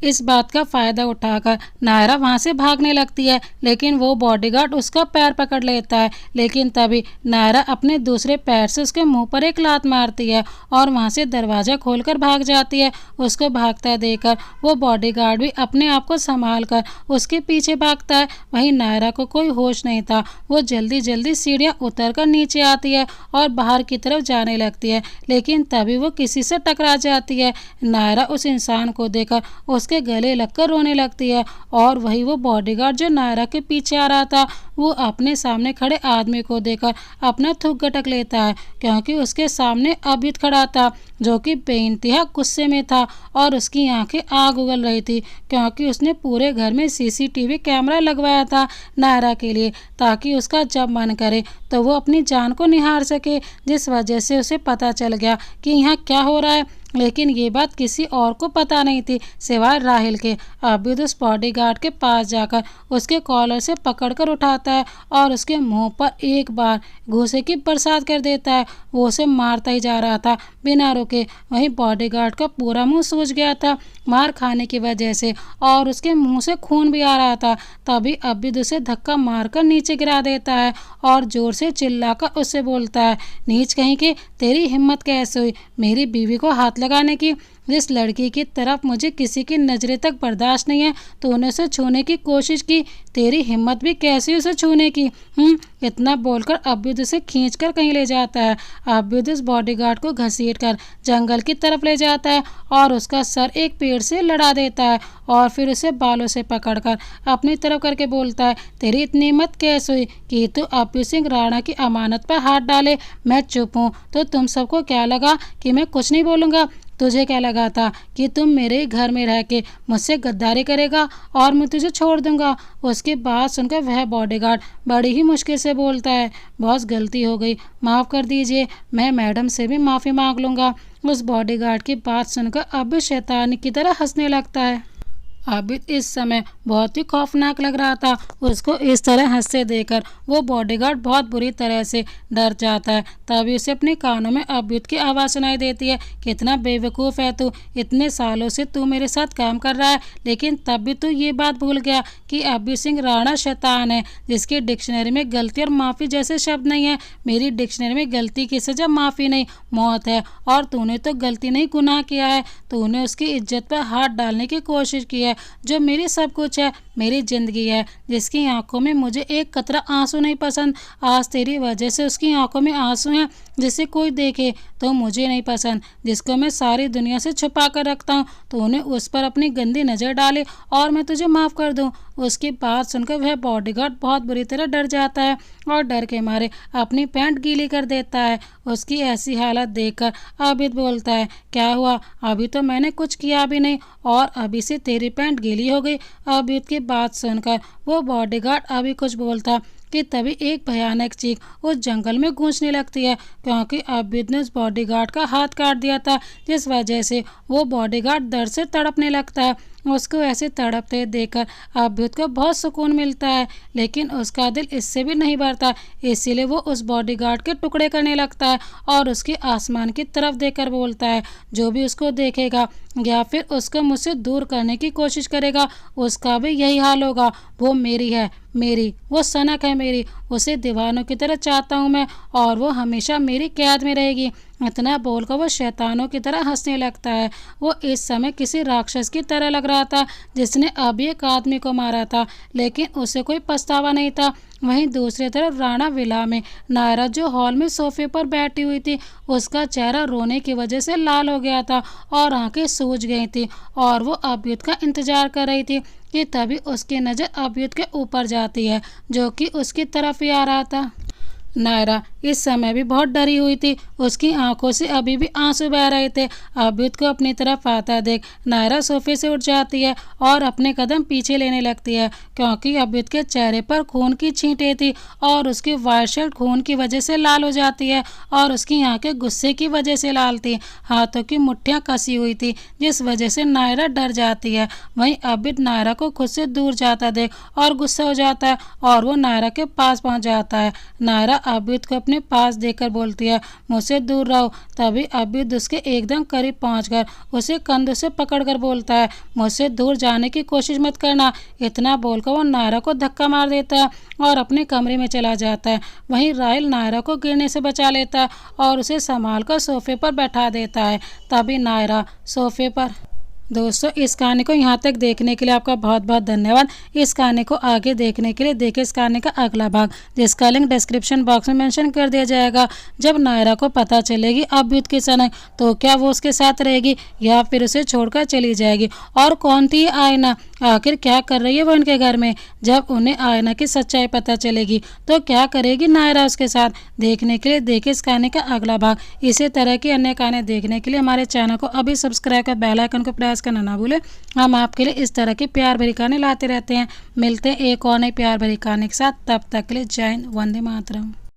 इस बात का फ़ायदा उठाकर नायरा वहां से भागने लगती है, लेकिन वो बॉडीगार्ड उसका पैर पकड़ लेता है। लेकिन तभी नायरा अपने दूसरे पैर से उसके मुंह पर एक लात मारती है और वहां से दरवाज़ा खोलकर भाग जाती है। उसको भागता देखकर वो बॉडीगार्ड भी अपने आप को संभाल कर उसके पीछे भागता है। वहीं नायरा को कोई होश नहीं था, वो जल्दी जल्दी सीढ़ियाँ उतर कर नीचे आती है और बाहर की तरफ जाने लगती है, लेकिन तभी वो किसी से टकरा जाती है। नायरा उस इंसान को देखकर उसके गले लगकर रोने लगती है और वही वो बॉडीगार्ड जो नायरा के पीछे आ रहा था, वो अपने सामने खड़े आदमी को देखकर अपना थूक गटक लेता है, क्योंकि उसके सामने अभित खड़ा था जो कि बेइंतहा गुस्से में था और उसकी आंखें आग उगल रही थी, क्योंकि उसने पूरे घर में सीसीटीवी कैमरा लगवाया था नायरा के लिए, ताकि उसका जब मन करे तो वो अपनी जान को निहार सके, जिस वजह से उसे पता चल गया कि यहाँ क्या हो रहा है। लेकिन ये बात किसी और को पता नहीं थी सिवाय राहिल के। अब्युद उस बॉडीगार्ड के पास जाकर उसके कॉलर से पकड़कर उठाता है और उसके मुंह पर एक बार घूंसे की बरसात कर देता है। वो उसे मारता ही जा रहा था बिना रुके। वहीं बॉडीगार्ड का पूरा मुंह सूज गया था मार खाने की वजह से और उसके मुंह से खून भी आ रहा था। तभी अब्युद उसे धक्का मारकर नीचे गिरा देता है और जोर से चिल्लाकर उससे बोलता है, नीच कहीं के, तेरी हिम्मत कैसे हुई मेरी बीवी को हाथ लगाने की। जिस लड़की की तरफ मुझे किसी की नज़रें तक बर्दाश्त नहीं है तूने उसे छूने की कोशिश की, तेरी हिम्मत भी कैसी उसे छूने की। इतना बोलकर अब्युद उसे खींचकर कहीं ले जाता है। अब्युद उस बॉडीगार्ड को घसीटकर जंगल की तरफ ले जाता है और उसका सर एक पेड़ से लड़ा देता है और फिर उसे बालों से पकड़कर अपनी तरफ करके बोलता है, तेरी इतनी हिम्मत कैसे हुई कि तू अब्युद सिंह राणा की अमानत पर हाथ डाले। मैं चुप हूँ तो तुम सबको क्या लगा कि मैं कुछ नहीं बोलूँगा? तुझे क्या लगा था कि तुम मेरे घर में रह के मुझसे गद्दारी करेगा और मैं तुझे छोड़ दूंगा? उसकी बात सुनकर वह बॉडीगार्ड बड़ी ही मुश्किल से बोलता है, बॉस गलती हो गई, माफ़ कर दीजिए, मैं मैडम से भी माफ़ी मांग लूँगा। उस बॉडीगार्ड की बात सुनकर अब शैतानी की तरह हंसने लगता है। आबिद इस समय बहुत ही खौफनाक लग रहा था। उसको इस तरह हंसते देखकर वो बॉडीगार्ड बहुत बुरी तरह से डर जाता है। तभी उसे अपने कानों में आबिद की आवाज़ सुनाई देती है, कितना बेवकूफ़ है तू, इतने सालों से तू मेरे साथ काम कर रहा है, लेकिन तब भी तू ये बात भूल गया कि आबिद सिंह राणा शैतान है, जिसकी डिक्शनरी में गलती और माफ़ी जैसे शब्द नहीं है। मेरी डिक्शनरी में गलती की सजा माफ़ी नहीं, मौत है। और तूने तो गलती नहीं, गुनाह किया है। तूने उसकी इज्जत पर हाथ डालने की कोशिश की है, जो मेरी सब कुछ है, मेरी ज़िंदगी है, जिसकी आंखों में मुझे एक कतरा आंसू नहीं पसंद। आज तेरी वजह से उसकी आंखों में आंसू हैं, जिसे कोई देखे तो मुझे नहीं पसंद, जिसको मैं सारी दुनिया से छुपा कर रखता हूँ। तूने उस पर अपनी गंदी नज़र डाली और मैं तुझे माफ़ कर दूँ। उसकी बात सुनकर वह बॉडीगार्ड बहुत बुरी तरह डर जाता है और डर के मारे अपनी पैंट गीली कर देता है। उसकी ऐसी हालत देखकर आबिद बोलता है, क्या हुआ? अभी तो मैंने कुछ किया भी नहीं और अभी से तेरी पैंट गीली हो गई। आबिद की बात सुनकर वो बॉडीगार्ड अभी कुछ बोलता कि तभी एक भयानक चीख उस जंगल में गूंजने लगती है, क्योंकि आबिद ने उस बॉडीगार्ड का हाथ काट दिया था, जिस वजह से वो बॉडीगार्ड दर्द से तड़पने लगता है। उसको ऐसे तड़पते देखकर आबिद को बहुत सुकून मिलता है, लेकिन उसका दिल इससे भी नहीं भरता। इसीलिए वो उस बॉडीगार्ड के टुकड़े करने लगता है और उसके आसमान की तरफ देखकर बोलता है, जो भी उसको देखेगा या फिर उसको मुझसे दूर करने की कोशिश करेगा, उसका भी यही हाल होगा। वो मेरी है, मेरी वो सनक है, मेरी उसे दीवानों की तरह चाहता हूँ मैं, और वो हमेशा मेरी कैद में रहेगी। इतना बोलकर वो शैतानों की तरह हंसने लगता है। वो इस समय किसी राक्षस की तरह लग रहा था, जिसने अभी एक आदमी को मारा था, लेकिन उसे कोई पछतावा नहीं था। वहीं दूसरी तरफ राणा विला में नायरा, जो हॉल में सोफे पर बैठी हुई थी, उसका चेहरा रोने की वजह से लाल हो गया था और आंखें सूज गई थी और वो आबिद का इंतजार कर रही थी कि तभी उसकी नज़र आबिद के ऊपर जाती है, जो कि उसकी तरफ ही आ रहा था। नायरा इस समय भी बहुत डरी हुई थी, उसकी आंखों से अभी भी आंसू बह रहे थे। आबिद को अपनी तरफ आता देख नायरा सोफे से उठ जाती है और अपने कदम पीछे लेने लगती है, क्योंकि आबिद के चेहरे पर खून की छींटें थी और उसकी वाइट शर्ट खून की वजह से लाल हो जाती है और उसकी आंखें गुस्से की वजह से लाल थी। हाथों की मुट्ठियाँ कसी हुई थी, जिस वजह से नायरा डर जाती है। वहीं आबिद नायरा को खुद से दूर जाता देख और गुस्सा हो जाता है और वो नायरा के पास पहुंच जाता है। नायरा आबिद को अपने पास देखकर बोलती है, मुझसे दूर रहो। तभी आबिद उसके एकदम करीब पहुंचकर उसे कंधे से पकड़कर बोलता है, मुझसे दूर जाने की कोशिश मत करना। इतना बोलकर वो नायरा को धक्का मार देता है और अपने कमरे में चला जाता है। वहीं राहिल नायरा को गिरने से बचा लेता है और उसे संभाल कर सोफे पर बैठा देता है। तभी नायरा सोफे पर। दोस्तों, इस कहानी को यहाँ तक देखने के लिए आपका बहुत बहुत धन्यवाद। इस कहानी को आगे देखने के लिए देखिए इस कहानी का अगला भाग, जिसका लिंक डिस्क्रिप्शन बॉक्स में मेंशन कर दिया जाएगा। जब नायरा को पता चलेगी आबिद की सनक, तो क्या वो उसके साथ रहेगी या फिर उसे छोड़कर चली जाएगी? और कौन थी आयना, आखिर क्या कर रही है वो उनके घर में? जब उन्हें आयना की सच्चाई पता चलेगी तो क्या करेगी नायरा उसके साथ? देखने के लिए देखिए इस कहानी का अगला भाग। इसी तरह की अन्य कहानी देखने के लिए हमारे चैनल को अभी सब्सक्राइब कर बेल आइकन को प्रेस करना ना भूलें। हम आपके लिए इस तरह की प्यार भरी कहानी लाते रहते हैं। मिलते हैं एक और नई प्यार भरी कहानी के साथ, तब तक के लिए जय हिंद, वंदे मातरम।